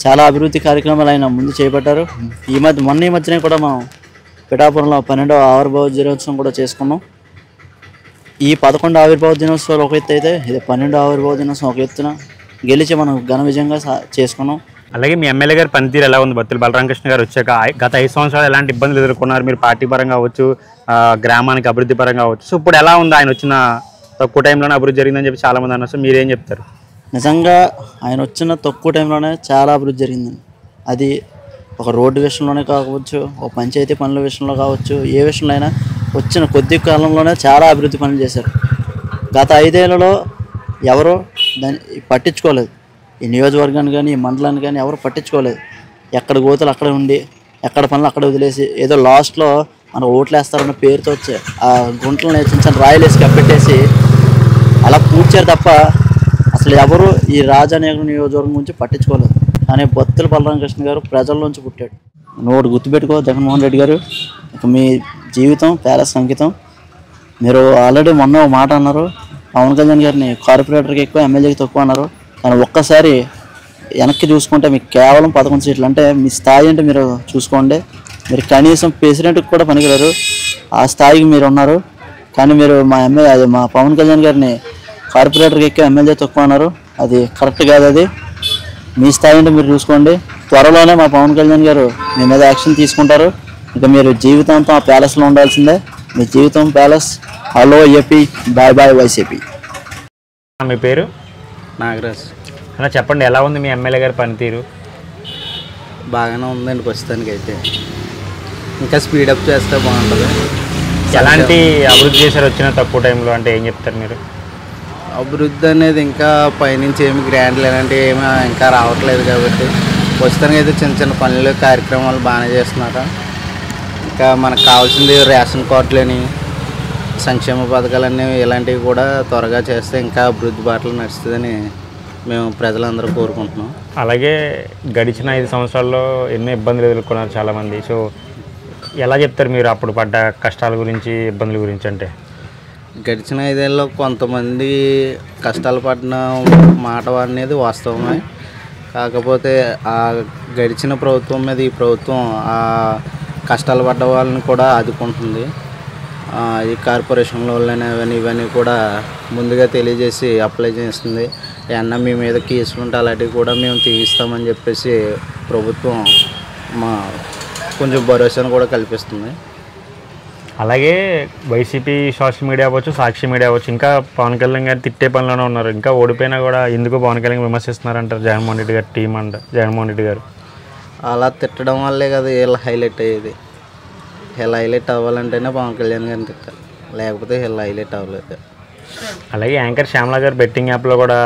చాలా అభివృద్ధి కార్యక్రమాలు ఆయన ముందు చేపట్టారు. ఈ మధ్యనే కూడా మనం పిఠాపురంలో 12వ ఆవిర్భావ దినోత్సవం కూడా చేసుకున్నాం. ఈ 11 ఆవిర్భావ దినోత్సవాలు ఒక ఎత్తు అయితే ఇది 12 ఆవిర్భావ దినోత్సవం ఒక ఎత్తున గెలిచి మనం ఘన విజయంగా చేసుకున్నాం. అలాగే మీ ఎమ్మెల్యే గారి పనితీరు ఎలా ఉంది? బత్తుల బలరామకృష్ణ గారు వచ్చాక గత 5 సంవత్సరాలు ఎలాంటి ఇబ్బందులు ఎదుర్కొన్నారు మీరు? పార్టీ పరంగా అవ్వచ్చు, గ్రామానికి అభివృద్ధి పరంగా అవ్వచ్చు. సో ఇప్పుడు ఎలా ఉంది? ఆయన వచ్చిన తక్కువ టైంలోనే అభివృద్ధి జరిగిందని చెప్పి చాలామంది అన్నారు. సో మీరేం చెప్తారు? నిజంగా ఆయన వచ్చిన తక్కువ టైంలోనే చాలా అభివృద్ధి జరిగిందండి. అది ఒక రోడ్డు విషయంలోనే కావచ్చు, ఒక పంచాయతీ పనుల విషయంలో కావచ్చు, ఏ విషయంలో అయినా వచ్చిన కొద్ది కాలంలోనే చాలా అభివృద్ధి పనులు చేశారు. గత 5 ఏళ్లలో ఎవరో దాన్ని పట్టించుకోలేదు. ఈ నియోజకవర్గాన్ని కానీ ఈ మండలాన్ని కానీ ఎవరు పట్టించుకోలేదు. ఎక్కడ గోతులు అక్కడ ఉండి ఎక్కడ పనులు అక్కడ వదిలేసి ఏదో లాస్ట్లో మనకు ఓట్లు వేస్తారన్న పేరుతో వచ్చి ఆ గుంటలను చిన్న రాయలు వేసి కప్పెట్టేసి అలా పూడ్చారు తప్ప అసలు ఎవరు ఈ రాజానగరం నియోజకవర్గం గురించి పట్టించుకోలేదు. కానీ బత్తుల బలరామకృష్ణ గారు ప్రజల్లోంచి పుట్టాడు. నువ్వు గుర్తుపెట్టుకో జగన్మోహన్ రెడ్డి గారు, ఇక మీ జీవితం ప్యాలెస్ అంకితం. మీరు ఆల్రెడీ మొన్న ఒక మాట అన్నారు, పవన్ కళ్యాణ్ గారిని కార్పొరేటర్కి ఎక్కువ ఎమ్మెల్యేకి తక్కువ అన్నారు. కానీ ఒక్కసారి వెనక్కి చూసుకుంటే మీకు కేవలం 11 సీట్లు. అంటే మీ స్థాయి అంటే మీరు చూసుకోండి. మీరు కనీసం ప్రెసిడెంట్కి కూడా పనికిరారు, ఆ స్థాయికి మీరు ఉన్నారు. కానీ మీరు మా పవన్ కళ్యాణ్ గారిని కార్పొరేటర్కి ఎక్కువ ఎమ్మెల్యే తక్కువ అన్నారు. అది కరెక్ట్ కాదు. అది మీ స్థాయి అంటే మీరు చూసుకోండి. త్వరలోనే మా పవన్ కళ్యాణ్ గారు మీ మీద యాక్షన్ తీసుకుంటారు. ఇక మీరు జీవితాంతం ఆ ప్యాలెస్లో ఉండాల్సిందే. మీ జీవితం palace. Hello AP, bye bye YCP. మీ పేరు? నాగరాజ్. అలా చెప్పండి, ఎలా ఉంది మీ ఎమ్మెల్యే గారి పనితీరు? బాగానే ఉందండి ప్రస్తుతానికి అయితే. ఇంకా స్పీడప్ చేస్తే బాగుంటుంది. ఎలాంటి అభివృద్ధి చేశారు వచ్చిన తక్కువ టైంలో అంటే ఏం చెప్తారు మీరు? అభివృద్ధి అనేది ఇంకా పైనుంచి ఏమి గ్రాండ్లు అలాంటివి ఏమీ ఇంకా రావట్లేదు కాబట్టి ప్రస్తుతానికి అయితే చిన్న చిన్న పనులు కార్యక్రమాలు బాగానే చేస్తున్నారు. ఇంకా మనకు కావాల్సింది రేషన్ కార్డులని, సంక్షేమ పథకాలన్నీ ఇలాంటివి కూడా త్వరగా చేస్తే ఇంకా అభివృద్ధి బాటలు నడుస్తుందని మేము ప్రజలందరూ కోరుకుంటున్నాం. అలాగే గడిచిన 5 సంవత్సరాల్లో ఎన్నో ఇబ్బందులు ఎదుర్కొన్నారు చాలామంది. సో ఎలా చెప్తారు మీరు అప్పుడు పడ్డ కష్టాల గురించి, ఇబ్బందుల గురించి? అంటే గడిచిన 5 ఏళ్ళలో కొంతమంది కష్టాలు పడిన మాట అనేది వాస్తవమే. కాకపోతే ఆ గడిచిన ప్రభుత్వం మీద ఈ ప్రభుత్వం ఆ కష్టాలు పడ్డ వాళ్ళని కూడా ఆదుకుంటుంది. ఈ కార్పొరేషన్ల వల్లనే ఇవన్నీ కూడా ముందుగా తెలియజేసి అప్లై చేస్తుంది. ఏమన్నా మీ మీద కేసులు ఉంటే అలాంటివి కూడా మేము తీయిస్తామని చెప్పేసి ప్రభుత్వం మా కొంచెం భరోసాను కూడా కల్పిస్తుంది. అలాగే వైసీపీ సోషల్ మీడియా అవ్వచ్చు, సాక్షి మీడియా అవ్వచ్చు, ఇంకా పవన్ కళ్యాణ్ గారు తిట్టే పనిలోనే ఉన్నారు. ఇంకా ఓడిపోయినా కూడా ఎందుకు పవన్ కళ్యాణ్ విమర్శిస్తున్నారంటారు జగన్మోహన్ రెడ్డి గారు టీం అండ్ జగన్మోహన్ రెడ్డి గారు. అలా తిట్టడం వల్లే కదా వీళ్ళు హైలైట్ అయ్యేది. వీళ్ళు హైలైట్ అవ్వాలంటేనే పవన్ కళ్యాణ్ గారిని తిట్టాలి, లేకపోతే వీళ్ళు హైలైట్ అవ్వలేదు. అలాగే యాంకర్ శ్యామల గారు బెట్టింగ్ యాప్లో కూడా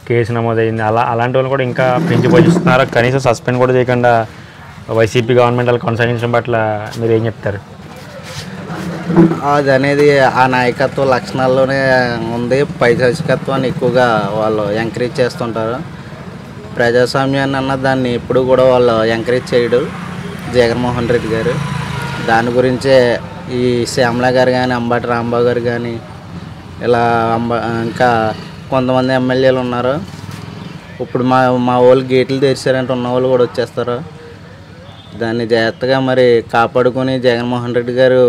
కేసు నమోదైంది. అలాంటి వాళ్ళు కూడా ఇంకా పెంచి పోషిస్తున్నారు. కనీసం సస్పెండ్ కూడా చేయకుండా వైసీపీ గవర్నమెంట్ వాళ్ళు కొనసాగించడం పట్ల మీరు ఏం చెప్తారు? అది అనేది ఆ నాయకత్వ లక్షణాల్లోనే ఉంది. పైశాచికత్వాన్ని ఎక్కువగా వాళ్ళు ఎంకరేజ్ చేస్తుంటారు. ప్రజాస్వామ్యాన్ని అన్న దాన్ని ఎప్పుడు కూడా వాళ్ళు ఎంకరేజ్ చేయడు జగన్మోహన్ రెడ్డి గారు. దాని గురించే ఈ శ్యామల గారు కానీ, అంబటి రాంబాబు గారు కానీ, ఇలా ఇంకా కొంతమంది ఎమ్మెల్యేలు ఉన్నారు. ఇప్పుడు మా వాళ్ళు గేట్లు తెరిచారంటే ఉన్న వాళ్ళు కూడా వచ్చేస్తారు. దాన్ని జాగ్రత్తగా మరి కాపాడుకొని జగన్మోహన్ రెడ్డి గారు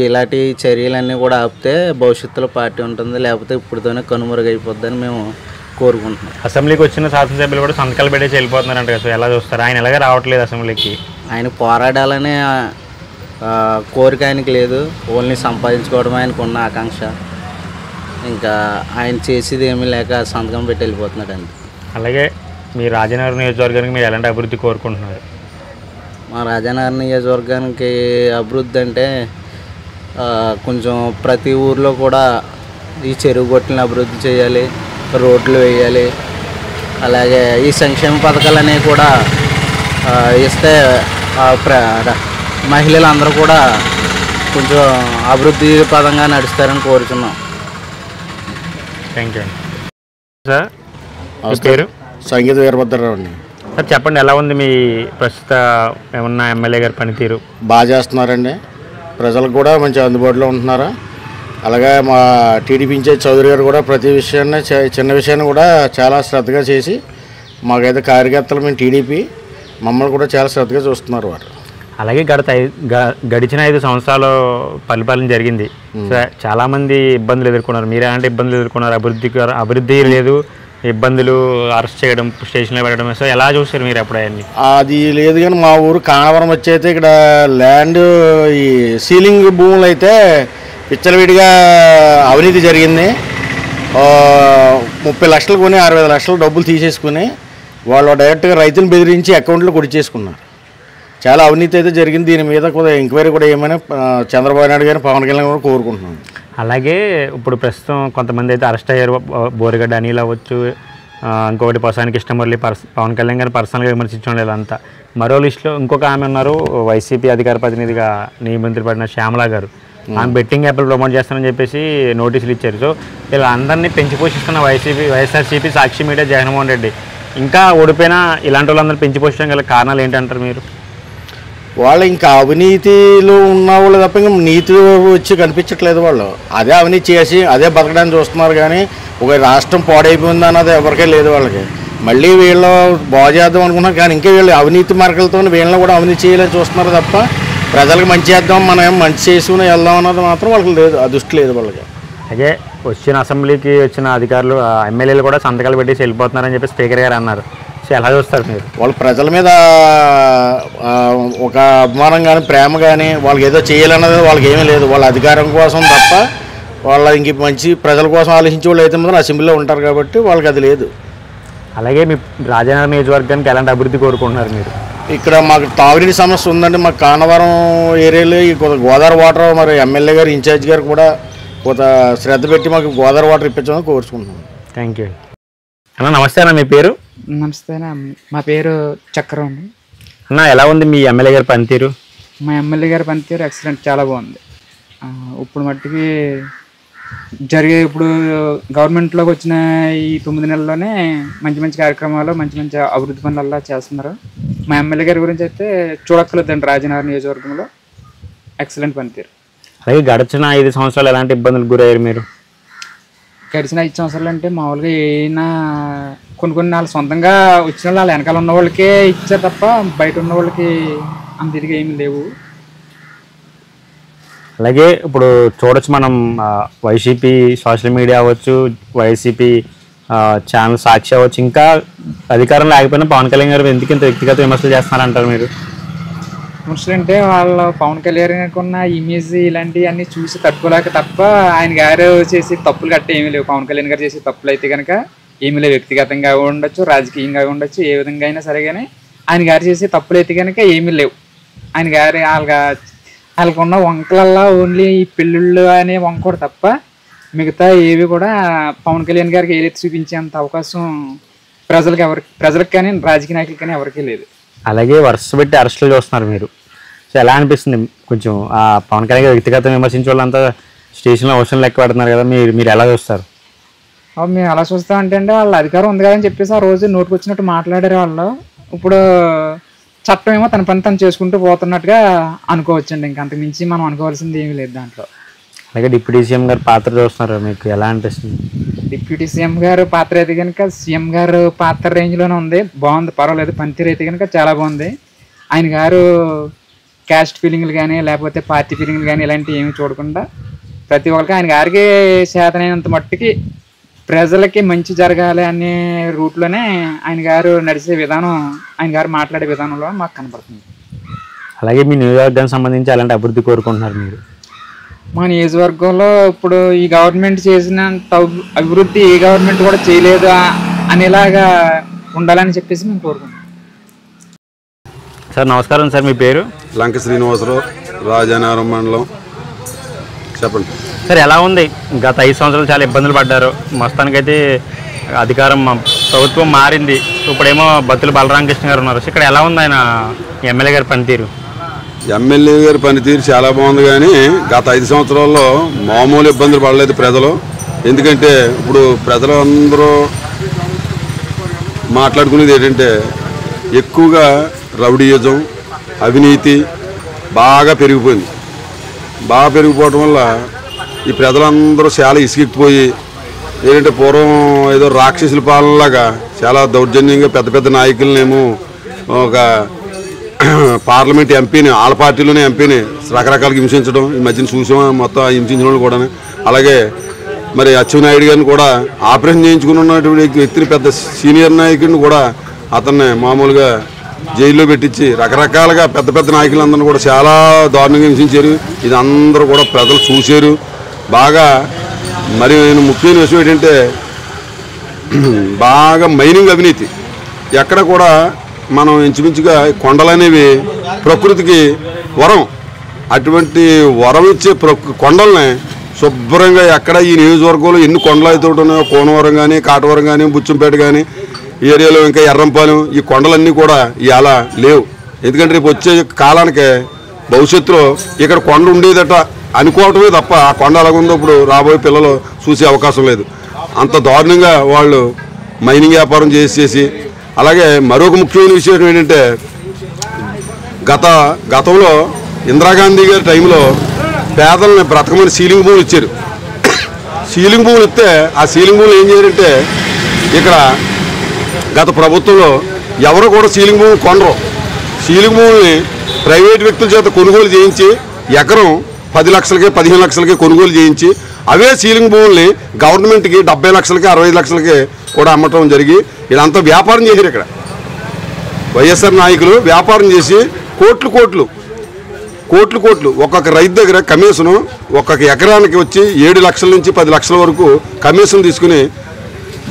ఇలాంటి చర్యలన్నీ కూడా ఆపితే భవిష్యత్తులో పార్టీ ఉంటుంది, లేకపోతే ఇప్పుడుతోనే కనుమరుగైపోద్దని మేము కోరుకుంటున్నాం. అసెంబ్లీకి వచ్చిన శాసనసభ్యులు కూడా సంతకాలు పెట్టేసి వెళ్ళిపోతున్నారంట కదా, సో ఎలా చూస్తారు? ఆయన ఎలాగే రావట్లేదు అసెంబ్లీకి. ఆయన పోరాడాలనే కోరిక ఆయనకి లేదు, ఓన్లీ సంపాదించుకోవడం ఆయనకు ఉన్న ఆకాంక్ష. ఇంకా ఆయన చేసేది ఏమీ లేక సంతకం పెట్టి వెళ్ళిపోతున్నాడు అండి. అలాగే మీ రాజనగరం నియోజకవర్గానికి మీరు ఎలాంటి అభివృద్ధి కోరుకుంటున్నారు? మా రాజనగరం నియోజకవర్గానికి అభివృద్ధి అంటే కొంచెం ప్రతి ఊర్లో కూడా ఈ చెరువు గొట్లను అభివృద్ధి చేయాలి, రోడ్లు వేయాలి. అలాగే ఈ సంక్షేమ పథకాలు అనేవి కూడా ఇస్తే మహిళలందరూ కూడా కొంచెం అభివృద్ధి పదంగా నడుస్తారని కోరుచున్నాం. Thank you sir. మీ పేరు? సంగీత వీరభద్రరావు అండి. సార్ చెప్పండి, ఎలా ఉంది మీ ప్రస్తుత ఏమన్నా ఎమ్మెల్యే గారి పనితీరు? బాగా చేస్తున్నారండి, ప్రజలకు కూడా మంచి అందుబాటులో ఉంటున్నారు. అలాగే మా టీడీపీ ఇన్ఛార్జ్ చౌదరి గారు కూడా ప్రతి విషయాన్ని చిన్న విషయాన్ని కూడా చాలా శ్రద్ధగా చేసి మాకైతే కార్యకర్తలు మేము టీడీపీ మమ్మల్ని కూడా చాలా శ్రద్ధగా చూస్తున్నారు వారు. అలాగే గడిచిన 5 సంవత్సరాలు పరిపాలన జరిగింది. సో చాలామంది ఇబ్బందులు ఎదుర్కొన్నారు. మీరు ఎలాంటి ఇబ్బందులు ఎదుర్కొన్నారు? అభివృద్ధి లేదు, ఇబ్బందులు, అరెస్ట్ చేయడం, స్టేషన్లో పెట్టడం. సో ఎలా చూస్తారు మీరు అప్పుడు అవన్నీ? అది లేదు కానీ మా ఊరు కానవరం వచ్చైతే ఇక్కడ ల్యాండ్ ఈ సీలింగ్ భూములు అయితే విచ్చలవిడిగా అవినీతి జరిగింది. 30 లక్షలు కొని 60 లక్షలు డబ్బులు తీసేసుకుని వాళ్ళు డైరెక్ట్గా రైతులను బెదిరించి అకౌంట్లో కొడిచేసుకున్నారు. చాలా అవినీతి అయితే జరిగింది. దీని మీద కూడా ఎంక్వైరీ కూడా ఏమైనా చంద్రబాబు నాయుడు గారిని పవన్ కళ్యాణ్ కూడా కోరుకుంటున్నాను. అలాగే ఇప్పుడు ప్రస్తుతం కొంతమంది అయితే అరెస్ట్ అయ్యారు. బోరిగడ్డ అనిల్ అవ్వచ్చు, ఇంకొకటి పోసాని కృష్ణమురళి, పవన్ కళ్యాణ్ గారిని పర్సనల్గా విమర్శించడం లేదంతా. మరో లిస్టులో ఇంకొక ఆమె ఉన్నారు, వైసీపీ అధికార ప్రతినిధిగా నియమించబడిన శ్యామలా గారు. ఆమె బెట్టింగ్ యాప్లు ప్రమోట్ చేస్తానని చెప్పేసి నోటీసులు ఇచ్చారు. సో ఇలా అందరినీ పెంచి పోషిస్తున్న వైఎస్ఆర్సీపీ, సాక్షి మీడియా, జగన్మోహన్ రెడ్డి ఇంకా ఓడిపోయినా ఇలాంటి వాళ్ళందరూ పెంచి పోషించడం గల కారణాలు ఏంటంటారు మీరు? వాళ్ళు ఇంకా అవినీతిలో ఉన్న వాళ్ళు తప్ప ఇంకా నీతి వచ్చి కనిపించట్లేదు. వాళ్ళు అదే అవినీతి చేసి అదే బతకడానికి చూస్తున్నారు. కానీ ఒక రాష్ట్రం పాడైపోయింది అన్నది ఎవరికే లేదు. వాళ్ళకి మళ్ళీ వీళ్ళు బాగు చేద్దాం అనుకున్నారు, కానీ ఇంకా వీళ్ళు అవినీతి మార్గలతో వీళ్ళని కూడా అవినీతి చేయాలని చూస్తున్నారు తప్ప ప్రజలకు మంచి చేద్దాం, మనం ఏం మంచి చేసుకుని వెళ్దాం అన్నది మాత్రం వాళ్ళకి లేదు. ఆ దృష్టి లేదు వాళ్ళకి. అలాగే వచ్చిన అసెంబ్లీకి వచ్చిన అధికారులు, ఎమ్మెల్యేలు కూడా సంతకాలు పెట్టేసి వెళ్ళిపోతున్నారని చెప్పి స్పీకర్ గారు అన్నారు. సో ఎలా చూస్తారు మీరు? వాళ్ళు ప్రజల మీద ఒక అభిమానం కానీ ప్రేమ కానీ వాళ్ళకి ఏదో చేయాలన్నది వాళ్ళకి ఏమీ లేదు. వాళ్ళ అధికారం కోసం తప్ప వాళ్ళ ఇంక మంచి ప్రజల కోసం ఆలోచించే వాళ్ళు అయితే మాత్రం అసెంబ్లీలో ఉంటారు కాబట్టి వాళ్ళకి అది లేదు. అలాగే మీ రాజనగరం నియోజకవర్గానికి ఎలాంటి అభివృద్ధి కోరుకుంటున్నారు మీరు? ఇక్కడ మాకు తాగునీటి సమస్య ఉందండి. మాకు కానవరం ఏరియాలో ఈ గోదావరి వాటర్ మరి ఎమ్మెల్యే గారు, ఇన్ఛార్జ్ గారు కూడా కొంత శ్రద్ధ పెట్టి మాకు గోదావరి వాటర్ ఇప్పించామని కోరుచుకుంటున్నాం. థ్యాంక్ యూ అన్న. నమస్తే అన్న, మీ పేరు? నమస్తే అన్న, మా పేరు చక్రం అండి. అన్న ఎలా ఉంది మీ ఎమ్మెల్యే గారి పనితీరు? మా ఎమ్మెల్యే గారి పనితీరు ఎక్సలెంట్, చాలా బాగుంది. ఇప్పుడు మట్టుకి ఇప్పుడు గవర్నమెంట్లోకి వచ్చిన ఈ 9 నెలల్లోనే మంచి మంచి కార్యక్రమాలు, మంచి మంచి అభివృద్ధి పనులల్లా చేస్తున్నారు. మా ఎమ్మెల్యే గారి గురించి అయితే చూడక్కర్లేదండి. రాజనగరం నియోజకవర్గంలో ఎక్సలెంట్ పనితీరు. అలాగే గడిచిన 5 సంవత్సరాలు ఎలాంటి ఇబ్బందులు గురయ్యారు మీరు? గడిచిన 5 సంవత్సరాలు అంటే మామూలుగా ఏమైనా కొన్ని వాళ్ళు సొంతంగా వచ్చిన వాళ్ళు వెనకాల ఉన్న వాళ్ళకే ఇచ్చారు తప్ప బయట ఉన్న వాళ్ళకి అంత ఇదిగా ఏమి లేవు. అలాగే ఇప్పుడు చూడొచ్చు మనం వైసీపీ సోషల్ మీడియా అవ్వచ్చు, వైసీపీ ఛానల్ సాక్షి అవ్వచ్చు, ఇంకా అధికారం లేకపోయినా పవన్ కళ్యాణ్ గారు ఎందుకు ఇంత వ్యక్తిగత విమర్శలు చేస్తున్నారంటారు మీరు? విమర్శలు అంటే వాళ్ళు పవన్ కళ్యాణ్ గారికి ఉన్న ఇమేజ్ ఇలాంటివన్నీ చూసి తట్టుకోలేక తప్ప ఆయన గారు చేసే తప్పులు గట్ట ఏమీ లేవు. పవన్ కళ్యాణ్ గారు చేసే తప్పులు అయితే కనుక ఏమీ లేవు. వ్యక్తిగతంగా ఉండొచ్చు, రాజకీయంగా ఉండొచ్చు, ఏ విధంగా అయినా సరే. కానీ ఆయన గారు చేసే తప్పులు అయితే కనుక ఏమీ లేవు. ఆయన గారి వాళ్ళకు ఉన్న వంకలల్లా ఓన్లీ ఈ పెళ్ళిళ్ళు అనే వంకోడు తప్ప మిగతా ఏవి కూడా పవన్ కళ్యాణ్ గారికి ఏదైతే చూపించేంత అవకాశం ప్రజలకు కానీ రాజకీయ నాయకులకు కానీ ఎవరికీ లేదు. అలాగే వరుస పెట్టి అరెస్టులు చూస్తున్నారు మీరు. సో ఎలా అనిపిస్తుంది? కొంచెం ఆ పవన్ కళ్యాణ్ గారు వ్యక్తిగతంగా విమర్శించే వాళ్ళంతా స్టేషన్లో అవసరం లెక్క పెడుతున్నారు కదా, మీరు ఎలా చూస్తారు? మేము ఎలా చూస్తామంటే వాళ్ళ అధికారం ఉంది కదని చెప్పేసి ఆ రోజు నోటుకు వచ్చినట్టు మాట్లాడారు వాళ్ళు. ఇప్పుడు చట్టం ఏమో తన పని తను చేసుకుంటూ పోతున్నట్టుగా అనుకోవచ్చండి. ఇంకా అంతకు మించి మనం అనుకోవాల్సింది ఏమీ లేదు దాంట్లో. అలాగే డిప్యూటీ సీఎం గారు పాత్ర చూస్తున్నారు, మీకు ఎలా అనిపిస్తుంది? డిప్యూటీ సీఎం గారు పాత్ర అయితే కనుక సీఎం గారు పాత్ర రేంజ్లోనే ఉంది, బాగుంది, పర్వాలేదు. పనితీరు అయితే కనుక చాలా బాగుంది. ఆయన గారు క్యాస్ట్ ఫీలింగ్లు కానీ లేకపోతే పార్టీ ఫీలింగ్లు కానీ ఇలాంటివి ఏమి చూడకుండా ప్రతి ఒక్కరికి ఆయన గారికి చేతనైనంత మట్టుకి ప్రజలకి మంచి జరగాలి అనే రూట్లోనే ఆయన గారు నడిచే విధానం, ఆయన గారు మాట్లాడే విధానంలో మాకు కనపడుతుంది. అలాగే మీ నియోజకవర్గానికి సంబంధించి అలాంటి అభివృద్ధి కోరుకుంటున్నారు మీరు? మా నియోజకవర్గంలో ఇప్పుడు ఈ గవర్నమెంట్ చేసినంత అభివృద్ధి ఏ గవర్నమెంట్ కూడా చేయలేదు అనేలాగా ఉండాలని చెప్పేసి మేము కోరుకుంటున్నాం. సార్ నమస్కారం సార్, మీ పేరు? లంక శ్రీనివాసరావు, రాజానగరం మండలం. చెప్పండి సార్. ఎలా ఉంది? గత 5 సంవత్సరాలు చాలా ఇబ్బందులు పడ్డారు. మొత్తానికైతే అధికారం ప్రభుత్వం మారింది, ఇప్పుడేమో బత్తుల బలరామకృష్ణ గారు ఉన్నారు. ఇక్కడ ఎలా ఉంది ఆయన ఎమ్మెల్యే గారి పనితీరు? ఎమ్మెల్యే గారి పనితీరు చాలా బాగుంది, కానీ గత 5 సంవత్సరాల్లో మామూలు ఇబ్బందులు పడలేదు ప్రజలు. ఎందుకంటే ఇప్పుడు ప్రజలు అందరూ మాట్లాడుకునేది ఏంటంటే ఎక్కువగా రౌడీయిజం, అవినీతి బాగా పెరిగిపోయింది. బాగా పెరిగిపోవడం వల్ల ఈ ప్రజలందరూ చాలా ఇసుకెక్కిపోయి ఏంటంటే పూర్వం ఏదో రాక్షసుల పాలనలాగా చాలా దౌర్జన్యంగా పెద్ద పెద్ద నాయకులనేమో ఒక పార్లమెంట్ ఎంపీని వాళ్ళ పార్టీలోనే ఎంపీని రకరకాలుగా హింసించడం ఈ మధ్యన చూసాం మొత్తం హింసించిన వాళ్ళు కూడా. అలాగే మరి అచ్చెన్నాయుడు గారిని కూడా ఆపరేషన్ చేయించుకున్నటువంటి వ్యక్తిని పెద్ద సీనియర్ నాయకుడిని కూడా అతన్ని మామూలుగా జైల్లో పెట్టించి రకరకాలుగా పెద్ద పెద్ద నాయకులందరినీ కూడా చాలా దారుణంగా హింసించారు. ఇది అందరూ కూడా ప్రజలు చూశారు బాగా. మరి ముఖ్యమైన విషయం ఏంటంటే బాగా మైనింగ్ అవినీతి ఎక్కడ కూడా మనం ఇంచుమించుగా కొండలనేవి ప్రకృతికి వరం. అటువంటి వరం ఇచ్చే కొండల్ని శుభ్రంగా ఎక్కడ ఈ నియోజకవర్గంలో ఎన్ని కొండలు అయితే ఉన్నాయో కోనవరం కానీ కాటవరం కానీ బుచ్చంపేట కానీ ఈ ఏరియాలో ఇంకా ఎర్రంపాలెం ఈ కొండలన్నీ కూడా ఇవాళ లేవు. ఎందుకంటే రేపు వచ్చే కాలానికి భవిష్యత్తులో ఇక్కడ కొండ ఉండేదట అనుకోవటమే తప్ప ఆ కొండ అలాగుందో ఇప్పుడు రాబోయే పిల్లలు చూసే అవకాశం లేదు. అంత దారుణంగా వాళ్ళు మైనింగ్ వ్యాపారం చేసి అలాగే మరొక ముఖ్యమైన విషయం ఏంటంటే గతంలో ఇందిరాగాంధీ గారి టైంలో పేదలను బ్రతకమని సీలింగ్ భూములు ఇచ్చారు. సీలింగ్ భూములు ఇస్తే ఆ సీలింగ్ భూములు ఏం చేయారంటే ఇక్కడ గత ప్రభుత్వంలో ఎవరు కూడా సీలింగ్ భూములు కొనరు. సీలింగ్ భూముల్ని ప్రైవేట్ వ్యక్తుల చేత కొనుగోలు చేయించి ఎకరం 10 లక్షలకి 15 లక్షలకి కొనుగోలు చేయించి అవే సీలింగ్ భూముల్ని గవర్నమెంట్కి 70 లక్షలకి 65 లక్షలకి కూడా అమ్మటం జరిగి ఇదంతా వ్యాపారం చేశారు. ఇక్కడ వైఎస్ఆర్ నాయకులు వ్యాపారం చేసి కోట్లు ఒక్కొక్క రైతు దగ్గర కమిషను ఒక్కొక్క ఎకరానికి వచ్చి 7 లక్షల నుంచి 10 లక్షల వరకు కమిషన్ తీసుకుని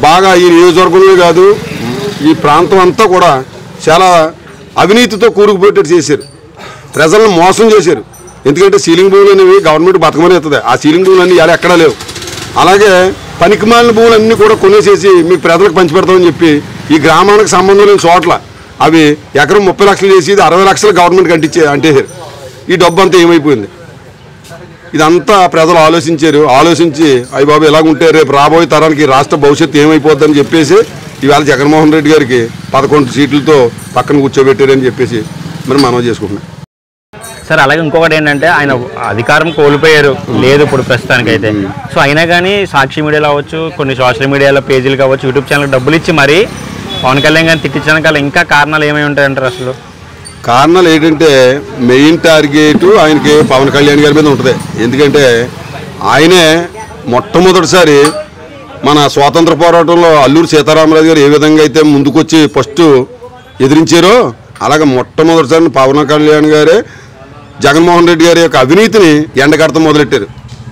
బాగా ఈ నియోజకవర్గంలో కాదు ఈ ప్రాంతం అంతా కూడా చాలా అవినీతితో కూరుకుపోయేటట్టు చేశారు. ప్రజలను మోసం చేశారు. ఎందుకంటే సీలింగ్ భూములు అనేవి గవర్నమెంట్ బతకమని అవుతుంది. ఆ సీలింగ్ భూములు అన్నీ ఇలా ఎక్కడా లేవు. అలాగే పనికిమాలిన భూములు అన్నీ కూడా కొనేసేసి మీకు ప్రజలకు పంచిపెడతామని చెప్పి ఈ గ్రామానికి సంబంధం లేని చోట్ల అవి ఎకరం 30 లక్షలు చేసి 60 లక్షలు గవర్నమెంట్కి అంటేసారు. ఈ డబ్బు అంతా ఏమైపోయింది? ఇదంతా ప్రజలు ఆలోచించి అయ్య బాబు ఎలాగుంటే రేపు రాబోయే తరానికి రాష్ట్ర భవిష్యత్తు ఏమైపోద్దని చెప్పేసి ఇవాళ జగన్మోహన్ రెడ్డి గారికి 11 సీట్లతో పక్కన కూర్చోబెట్టారని చెప్పేసి మరి మనం చేసుకుంటున్నాం. సార్ అలాగే ఇంకొకటి ఏంటంటే ఆయన అధికారం కోల్పోయారు లేదు ఇప్పుడు ప్రస్తుతానికైతే. సో అయినా కానీ సాక్షి మీడియాలో అవ్వచ్చు, కొన్ని సోషల్ మీడియాలో పేజీలు కావచ్చు, యూట్యూబ్ ఛానల్ డబ్బులు ఇచ్చి మరి పవన్ కళ్యాణ్ గారిని తిట్టించడానికి అలా ఇంకా కారణాలు ఏమై ఉంటాయంటారు? అసలు కారణాలు ఏంటంటే మెయిన్ టార్గెట్ ఆయనకి పవన్ కళ్యాణ్ గారి మీద ఉంటుంది. ఎందుకంటే ఆయనే మొట్టమొదటిసారి మన స్వాతంత్ర పోరాటంలో అల్లూరి సీతారామరాజు గారు ఏ విధంగా అయితే ముందుకొచ్చి ఫస్ట్ ఎదిరించారో అలాగే మొట్టమొదటిసారి పవన్ కళ్యాణ్ గారే జగన్మోహన్ రెడ్డి గారి యొక్క అవినీతిని ఎండగడతం మొదలెట్టారు.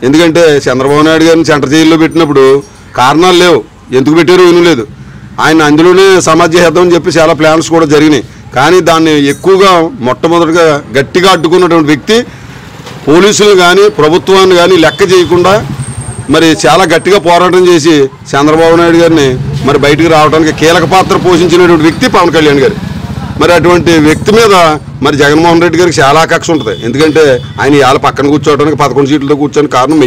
ఎందుకంటే చంద్రబాబు నాయుడు గారిని సెంటర్ జైల్లో పెట్టినప్పుడు కారణాలు లేవు, ఎందుకు పెట్టారో ఏమీ లేదు. ఆయన అందులోనే సమాజ చేద్దామని చెప్పి చాలా ప్లాన్స్ కూడా జరిగినాయి. కానీ దాన్ని ఎక్కువగా మొట్టమొదటిగా గట్టిగా అడ్డుకున్నటువంటి వ్యక్తి పోలీసులు కానీ ప్రభుత్వాన్ని కానీ లెక్క చేయకుండా మరి చాలా గట్టిగా పోరాటం చేసి చంద్రబాబు నాయుడు గారిని మరి బయటికి రావడానికి కీలక పాత్ర పోషించినటువంటి వ్యక్తి పవన్ కళ్యాణ్ గారు. మరి అటువంటి వ్యక్తి మీద మరి జగన్మోహన్ రెడ్డి గారికి చాలా కక్ష ఉంటుంది. ఎందుకంటే ఆయన ఇవాళ పక్కన కూర్చోవడానికి 11 సీట్లతో కూర్చొని కారణం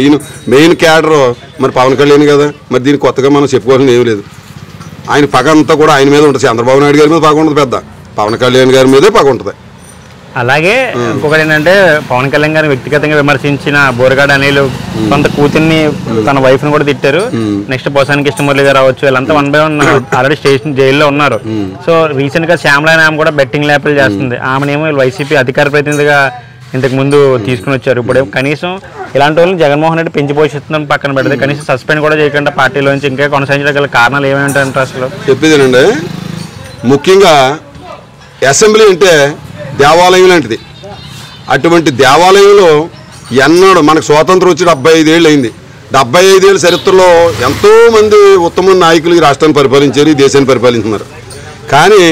మెయిన్ క్యాడర్ మరి పవన్ కళ్యాణ్ కదా. మరి దీనికి కొత్తగా మనం చెప్పుకోవాల్సింది ఏమీ లేదు. ఆయన పగ అంతా కూడా ఆయన మీద ఉంటుంది. చంద్రబాబు నాయుడు గారి మీద పగ ఉంటుంది, పెద్ద పవన్ కళ్యాణ్ గారి మీదే పగ ఉంటుంది. అలాగే ఇంకొకటి ఏంటంటే పవన్ కళ్యాణ్ గారిని వ్యక్తిగతంగా విమర్శించిన బోరగాడ అనిల్ కొంత కూతుర్ని తన వైఫ్ ని కూడా తిట్టారు. నెక్స్ట్ పోసానికి కృష్ణమురళి గారు రావచ్చు, వీళ్ళంతా 1 by 1 ఆల్రెడీ స్టేషన్ జైల్లో ఉన్నారు. సో రీసెంట్ గా శ్యామలాయన ఆమె కూడా బెట్టింగ్ ల్యాప్లు చేస్తుంది. ఆమెనేమో వైసీపీ అధికార ప్రతినిధిగా ఇంతకు ముందు తీసుకుని వచ్చారు. ఇప్పుడు కనీసం ఇలాంటి వాళ్ళని జగన్మోహన్ రెడ్డి పెంచి పోషిస్తుందని పక్కన పెడితే కనీసం సస్పెండ్ కూడా చేయకుండా పార్టీలోంచి ఇంకా కొనసాగించగల కారణాలు ఏమేమి ఉంటాయంటారు? అసలు చెప్పేదేనండి, ముఖ్యంగా అసెంబ్లీ అంటే దేవాలయం లాంటిది. అటువంటి దేవాలయంలో ఎన్నడూ మనకు స్వాతంత్రం వచ్చి 75 ఏళ్ళు అయింది. 75 ఏళ్ళ చరిత్రలో ఎంతోమంది ఉత్తమ నాయకులు ఈ రాష్ట్రాన్ని పరిపాలించారు, ఈ దేశాన్ని పరిపాలించున్నారు. కానీ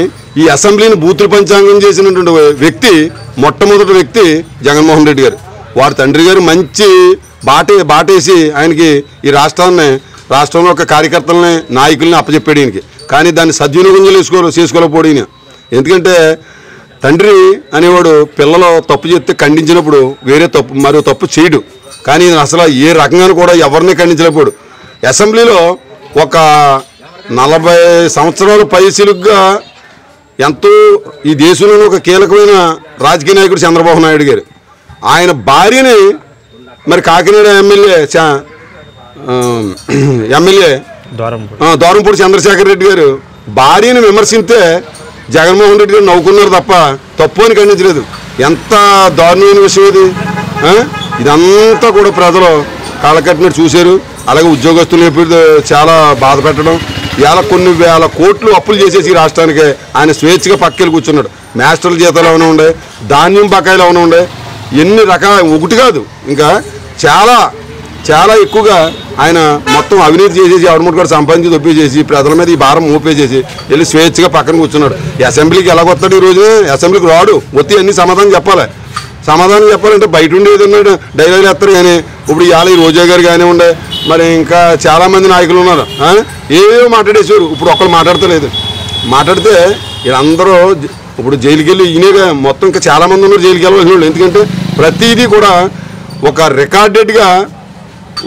ఈ అసెంబ్లీని బూతులు పంచాంగం చేసినటువంటి వ్యక్తి మొట్టమొదటి వ్యక్తి జగన్మోహన్ రెడ్డి గారు. వారి తండ్రి గారు మంచి బాటేసి ఆయనకి ఈ రాష్ట్రంలో ఒక కార్యకర్తలని నాయకుల్ని అప్పచెప్పాడు ఈయనకి. కానీ దాన్ని సద్వినియోగం చేసుకోలేకపోయాడు ఈయన. ఎందుకంటే తండ్రి అనేవాడు పిల్లలు తప్పు చేస్తే ఖండించినప్పుడు మరో తప్పు చేయడు. కానీ అసలు ఏ రకంగానూ కూడా ఎవరిని ఖండించలేకపోయాడు. అసెంబ్లీలో ఒక 40 సంవత్సరాలు పైసలుగా ఎంతో ఈ దేశంలోని ఒక కీలకమైన రాజకీయ నాయకుడు చంద్రబాబు నాయుడు గారు. ఆయన భార్యని మరి కాకినాడ ఎమ్మెల్యే దూరంపూడి చంద్రశేఖర్ రెడ్డి గారు భార్యని విమర్శిస్తే జగన్మోహన్ రెడ్డి గారు నవ్వుకున్నారు తప్ప తప్పు అని ఖండించలేదు. ఎంత దారుణమైన విషయం ఇది. ఇదంతా కూడా ప్రజలు కాళ్ళకట్టినట్టు చూశారు. అలాగే ఉద్యోగస్తులు ఎప్పుడు చాలా బాధ పెట్టడం, ఇవాళ కొన్ని వేల కోట్లు అప్పులు చేసేసి ఈ రాష్ట్రానికి ఆయన స్వేచ్ఛగా పక్కకెళ్ళి కూర్చున్నాడు. మాస్టర్ల జీతాలు ఏమైనా ఉండే, ధాన్యం బకాయిలు ఏమైనా ఉండే, ఎన్ని రకాల ఒకటి కాదు ఇంకా చాలా చాలా ఎక్కువగా ఆయన మొత్తం అవినీతి చేసేసి ఎవరిముట్టు కూడా సంపాదించి దొప్పేసేసి ప్రజల మీద ఈ భారం మోపేసేసి వెళ్ళి స్వేచ్ఛగా పక్కన కూర్చున్నాడు. అసెంబ్లీకి ఎలాగొస్తాడు? ఈ రోజు అసెంబ్లీకి రాడు, వచ్చి అన్ని సమాధానం చెప్పాలి. సమాధానం చెప్పాలంటే బయట ఉండి ఏదన్నా డైలాగులు వేస్తారు. కానీ ఇప్పుడు ఇవాళ ఈ రోజా గారు కానీ ఉండే, మరి ఇంకా చాలామంది నాయకులు ఉన్నారు, ఏవేవో మాట్లాడేసారు. ఇప్పుడు ఒక్కరు మాట్లాడతలేదు. మాట్లాడితే వీళ్ళందరూ ఇప్పుడు జైలుకి వెళ్ళి ఈయనగా మొత్తం ఇంకా చాలామంది ఉన్నారు జైలుకి వెళ్ళవలసిన వాళ్ళు. ఎందుకంటే ప్రతిదీ కూడా ఒక రికార్డెడ్గా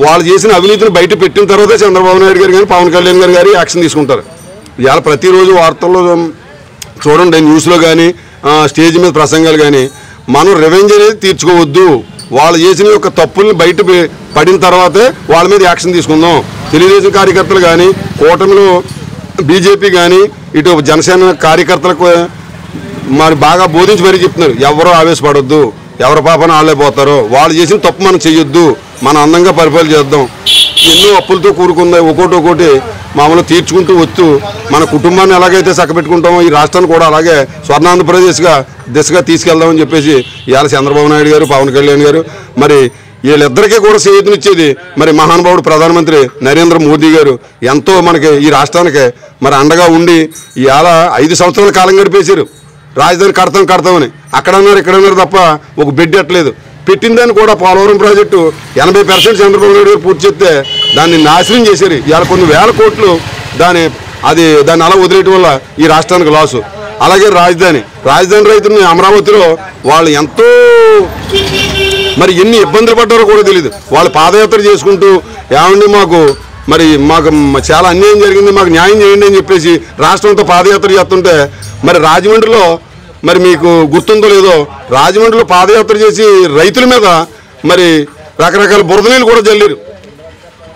వాళ్ళు చేసిన అవినీతిని బయట పెట్టిన తర్వాతే చంద్రబాబు నాయుడు గారు కానీ పవన్ కళ్యాణ్ గారు యాక్షన్ తీసుకుంటారు. ఇవాళ ప్రతిరోజు వార్తల్లో చూడండి, న్యూస్లో కానీ స్టేజ్ మీద ప్రసంగాలు కానీ, మనం రివెంజ్ అనేది తీర్చుకోవద్దు, వాళ్ళు చేసిన యొక్క తప్పుల్ని బయట పడిన తర్వాతే వాళ్ళ మీద యాక్షన్ తీసుకుందాం. తెలుగుదేశం కార్యకర్తలు కానీ, కూటమిలో బీజేపీ కానీ, ఇటు జనసేన కార్యకర్తలకు మరి బాగా బోధించి మరీ చెప్తున్నారు, ఎవరో ఆవేశపడొద్దు, ఎవరి పాపన వాళ్ళే పోతారో, వాళ్ళు చేసిన తప్పు మనం చెయ్యొద్దు, మనం అందంగా పరిపాలన చేద్దాం. ఎన్నో అప్పులతో కూరుకుంది, ఒక్కోటి మామూలుగా తీర్చుకుంటూ వస్తూ మన కుటుంబాన్ని ఎలాగైతే చక్కబెట్టుకుంటామో ఈ రాష్ట్రాన్ని కూడా అలాగే స్వర్ణాంధ్రప్రదేశ్గా దిశగా తీసుకెళ్దామని చెప్పేసి ఇవాళ చంద్రబాబు నాయుడు గారు, పవన్ కళ్యాణ్ గారు, మరి వీళ్ళిద్దరికీ కూడా చేయూతనిచ్చేది మరి మహానుభావుడు ప్రధానమంత్రి నరేంద్ర మోదీ గారు ఎంతో మనకి ఈ రాష్ట్రానికి మరి అండగా ఉండి ఇవాళ 5 సంవత్సరాల కాలం గడిపేశారు. రాజధాని కడతామని అక్కడన్నారు ఇక్కడన్నారు తప్ప ఒక బెడ్ ఎట్టలేదు. పెట్టిన దాన్ని కూడా పోలవరం ప్రాజెక్టు 80% చంద్రబాబు నాయుడు గారు పూర్తి చేస్తే దాన్ని నాశనం చేశారు. ఇవాళ కొన్ని వేల కోట్లు దాన్ని అలా వదిలేయటం వల్ల ఈ రాష్ట్రానికి లాసు. అలాగే రాజధాని రైతులని అమరావతిలో వాళ్ళు ఎంతో మరి ఎన్ని ఇబ్బందులు పడ్డారో కూడా తెలియదు. వాళ్ళు పాదయాత్ర చేసుకుంటూ ఏమండి మాకు చాలా అన్యాయం జరిగింది, మాకు న్యాయం చేయండి అని చెప్పేసి రాష్ట్రంతో పాదయాత్ర చేస్తుంటే, మరి రాజమండ్రిలో మరి మీకు గుర్తుందో లేదో, రాజమండ్రిలో పాదయాత్ర చేసి రైతుల మీద మరి రకరకాల బురద నీళ్ళు కూడా జల్లారు.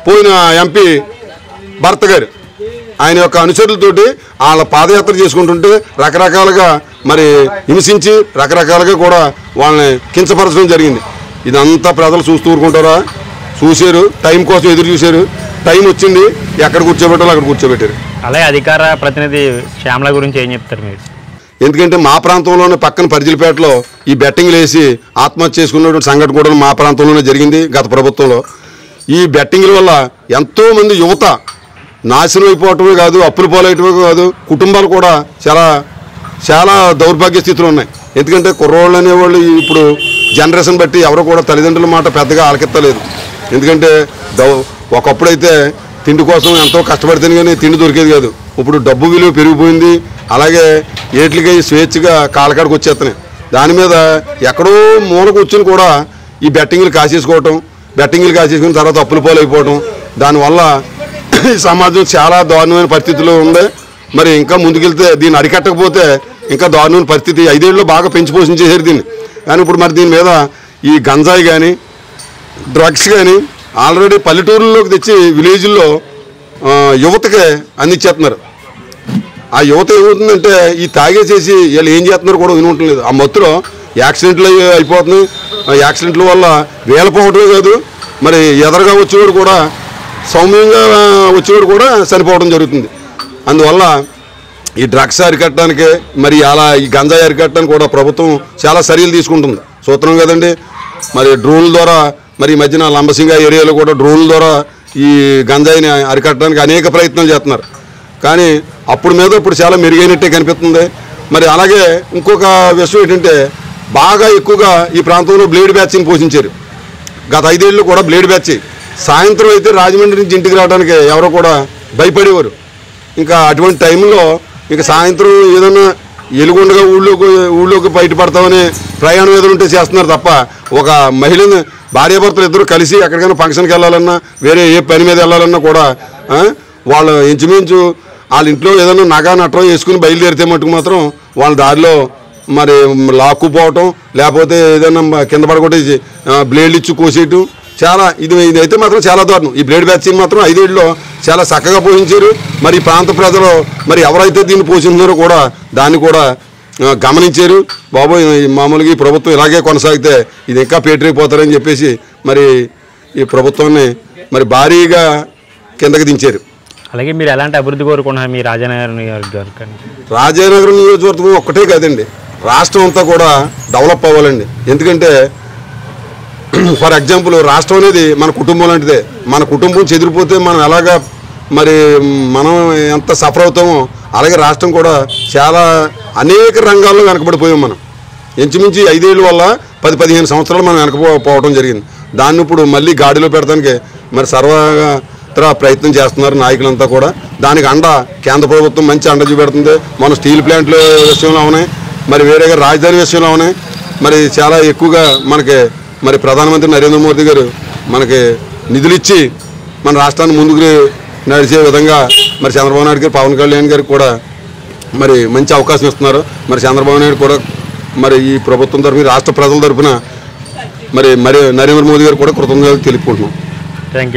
పోయిన ఎంపీ భర్త గారు ఆయన యొక్క అనుచరులతోటి వాళ్ళ పాదయాత్ర చేసుకుంటుంటే రకరకాలుగా మరి హింసించి రకరకాలుగా కూడా వాళ్ళని కించపరచడం జరిగింది. ఇదంతా ప్రజలు చూస్తూ ఊరుకుంటారా? చూశారు, టైం కోసం ఎదురు చూశారు. టైం వచ్చింది, ఎక్కడ కూర్చోబెట్టాలో అక్కడ కూర్చోబెట్టారు. అలాగే అధికార ప్రతినిధి శ్యామల గురించి ఏం చెప్తారు మీరు? ఎందుకంటే మా ప్రాంతంలోనే పక్కన పరిజిలపేటలో ఈ బెట్టింగ్లు వేసి ఆత్మహత్య చేసుకున్నటువంటి సంఘటన కూడా మా ప్రాంతంలోనే జరిగింది గత ప్రభుత్వంలో. ఈ బెట్టింగ్ల వల్ల ఎంతోమంది యువత నాశనం అయిపోవటమే కాదు, అప్పులు పాలయ్యటమే కాదు, కుటుంబాలు కూడా చాలా చాలా దౌర్భాగ్య స్థితిలో ఉన్నాయి. ఎందుకంటే కుర్రోళ్ళు అనేవాళ్ళు ఇప్పుడు జనరేషన్ బట్టి ఎవరు కూడా తల్లిదండ్రుల మాట పెద్దగా ఆలకెత్తలేదు. ఎందుకంటే ఒకప్పుడైతే తిండి కోసం ఎంతో కష్టపడితేనే కానీ తిండి దొరికేది కాదు. ఇప్పుడు డబ్బు విలువ పెరిగిపోయింది. అలాగే ఏట్లకి స్వేచ్ఛగా కాలకాడికి వచ్చేస్తున్నాయి. దాని మీద ఎక్కడో మూల కూర్చొని కూడా ఈ బెట్టింగ్లు కాసేసుకుని తర్వాత అప్పుల పాలైపోవడం, దానివల్ల ఈ సమాజం చాలా దారుణమైన పరిస్థితిలో ఉంది. మరి ఇంకా ముందుకెళ్తే దీన్ని అరికట్టకపోతే ఇంకా దారుణమైన పరిస్థితి. 5 ఏళ్ళలో బాగా పెంచి పోషించేసారు దీన్ని. కానీ ఇప్పుడు మరి దీని మీద ఈ గంజాయి కానీ డ్రగ్స్ కానీ ఆల్రెడీ పల్లెటూరుల్లోకి తెచ్చి విలేజ్ల్లో యువతకి అందించేస్తున్నారు. ఆ యువత ఏమవుతుందంటే ఈ తాగేసేసి వీళ్ళు ఏం చేస్తున్నారు కూడా వినట్లేదు. ఆ మత్తులో యాక్సిడెంట్లు అయిపోతున్నాయి. యాక్సిడెంట్ల వల్ల వేలపోవటమే కాదు, మరి ఎదరగా వచ్చేవాడు కూడా సౌమ్యంగా వచ్చేవాడు కూడా చనిపోవడం జరుగుతుంది. అందువల్ల ఈ డ్రగ్స్ అరికట్టడానికి మరి అలా ఈ గంజాయి అరికట్టడానికి కూడా ప్రభుత్వం చాలా చర్యలు తీసుకుంటుంది. సూత్రం కదండి. మరి డ్రోన్ల ద్వారా మరి ఈ మధ్యన లంబసింగ ఏరియాలో కూడా డ్రోన్ల ద్వారా ఈ గంజాయిని అరికట్టడానికి అనేక ప్రయత్నాలు చేస్తున్నారు. కానీ అప్పుడు మీద ఇప్పుడు చాలా మెరుగైనట్టే కనిపిస్తుంది. మరి అలాగే ఇంకొక విషయం ఏంటంటే బాగా ఎక్కువగా ఈ ప్రాంతంలో బ్లేడ్ బ్యాచ్ని పోషించారు. గత 5 ఏళ్ళు కూడా బ్లేడ్ బ్యాచ్. సాయంత్రం అయితే రాజమండ్రి నుంచి ఇంటికి రావడానికి ఎవరో కూడా భయపడేవారు. ఇంకా అటువంటి టైంలో ఇంకా సాయంత్రం ఏదైనా ఎలుగుండగా ఊళ్ళోకి బయటపడతామని ప్రయాణం ఏదో ఉంటే చేస్తున్నారు తప్ప ఒక మహిళని భార్యాభర్తలు ఇద్దరు కలిసి ఎక్కడికైనా ఫంక్షన్కి వెళ్ళాలన్నా వేరే ఏ పని మీద వెళ్ళాలన్నా కూడా వాళ్ళు ఇంచుమించు వాళ్ళ ఇంట్లో ఏదైనా నగా నట్టం వేసుకుని బయలుదేరితే మటుకు మాత్రం వాళ్ళ దారిలో మరి లాక్కుపోవటం, లేకపోతే ఏదైనా కింద పడగొట్టేసి బ్లేడ్లు ఇచ్చి కోసేయటం చాలా ఇదైతే మాత్రం చాలా దారుణం. ఈ బ్లేడ్ వ్యాక్సిన్ మాత్రం 5 ఏళ్ళలో చాలా చక్కగా పోషించారు. మరి ఈ ప్రాంత ప్రజలు మరి ఎవరైతే దీన్ని పోషించారో కూడా దాన్ని కూడా గమనించారు. బాబోయ్ మామూలుగా ఈ ప్రభుత్వం ఇలాగే కొనసాగితే ఇది ఇంకా పేటరైపోతారని చెప్పేసి మరి ఈ ప్రభుత్వాన్ని మరి భారీగా కిందకి దించారు. అలాగే మీరు ఎలాంటి అభివృద్ధి కోరుకున్నారు మీ రాజానగరం నియోజకవర్గం? రాజానగరం నియోజకవర్గం ఒక్కటే కాదండి, రాష్ట్రం అంతా కూడా డెవలప్ అవ్వాలండి. ఎందుకంటే ఫర్ ఎగ్జాంపుల్ రాష్ట్రం అనేది మన కుటుంబం లాంటిదే. మన కుటుంబం చెదిరిపోతే మనం ఎలాగా మరి మనం ఎంత సఫర్ అవుతామో అలాగే రాష్ట్రం కూడా చాలా అనేక రంగాల్లో వెనకబడిపోయాం. మనం ఇంచుమించి 5 ఏళ్ళ వల్ల 10-15 సంవత్సరాలు మనం వెనకపోవడం జరిగింది. దాన్ని ఇప్పుడు మళ్ళీ గాడిలో పెడతానికి మరి సర్వత్రా ప్రయత్నం చేస్తున్నారు నాయకులంతా కూడా. దానికి అండ కేంద్ర ప్రభుత్వం మంచి అండ చూపెడుతుంది. మన స్టీల్ ప్లాంట్ల విషయంలో ఉన్నాయి, మరి వేరేగా రాజధాని విషయంలో ఉన్నాయి. మరి చాలా ఎక్కువగా మనకి మరి ప్రధానమంత్రి నరేంద్ర మోదీ గారు మనకి నిధులు ఇచ్చి మన రాష్ట్రాన్ని ముందుకు నడిచే విధంగా మరి చంద్రబాబు నాయుడు గారు పవన్ కళ్యాణ్ గారికి కూడా మరి మంచి అవకాశం ఇస్తున్నారు. మరి చంద్రబాబు నాయుడు కూడా మరి ఈ ప్రభుత్వం తరఫున రాష్ట్ర ప్రజల తరఫున మరి నరేంద్ర మోదీ గారు కూడా కృతజ్ఞతలు తెలుపుకుంటున్నాం. Thank you.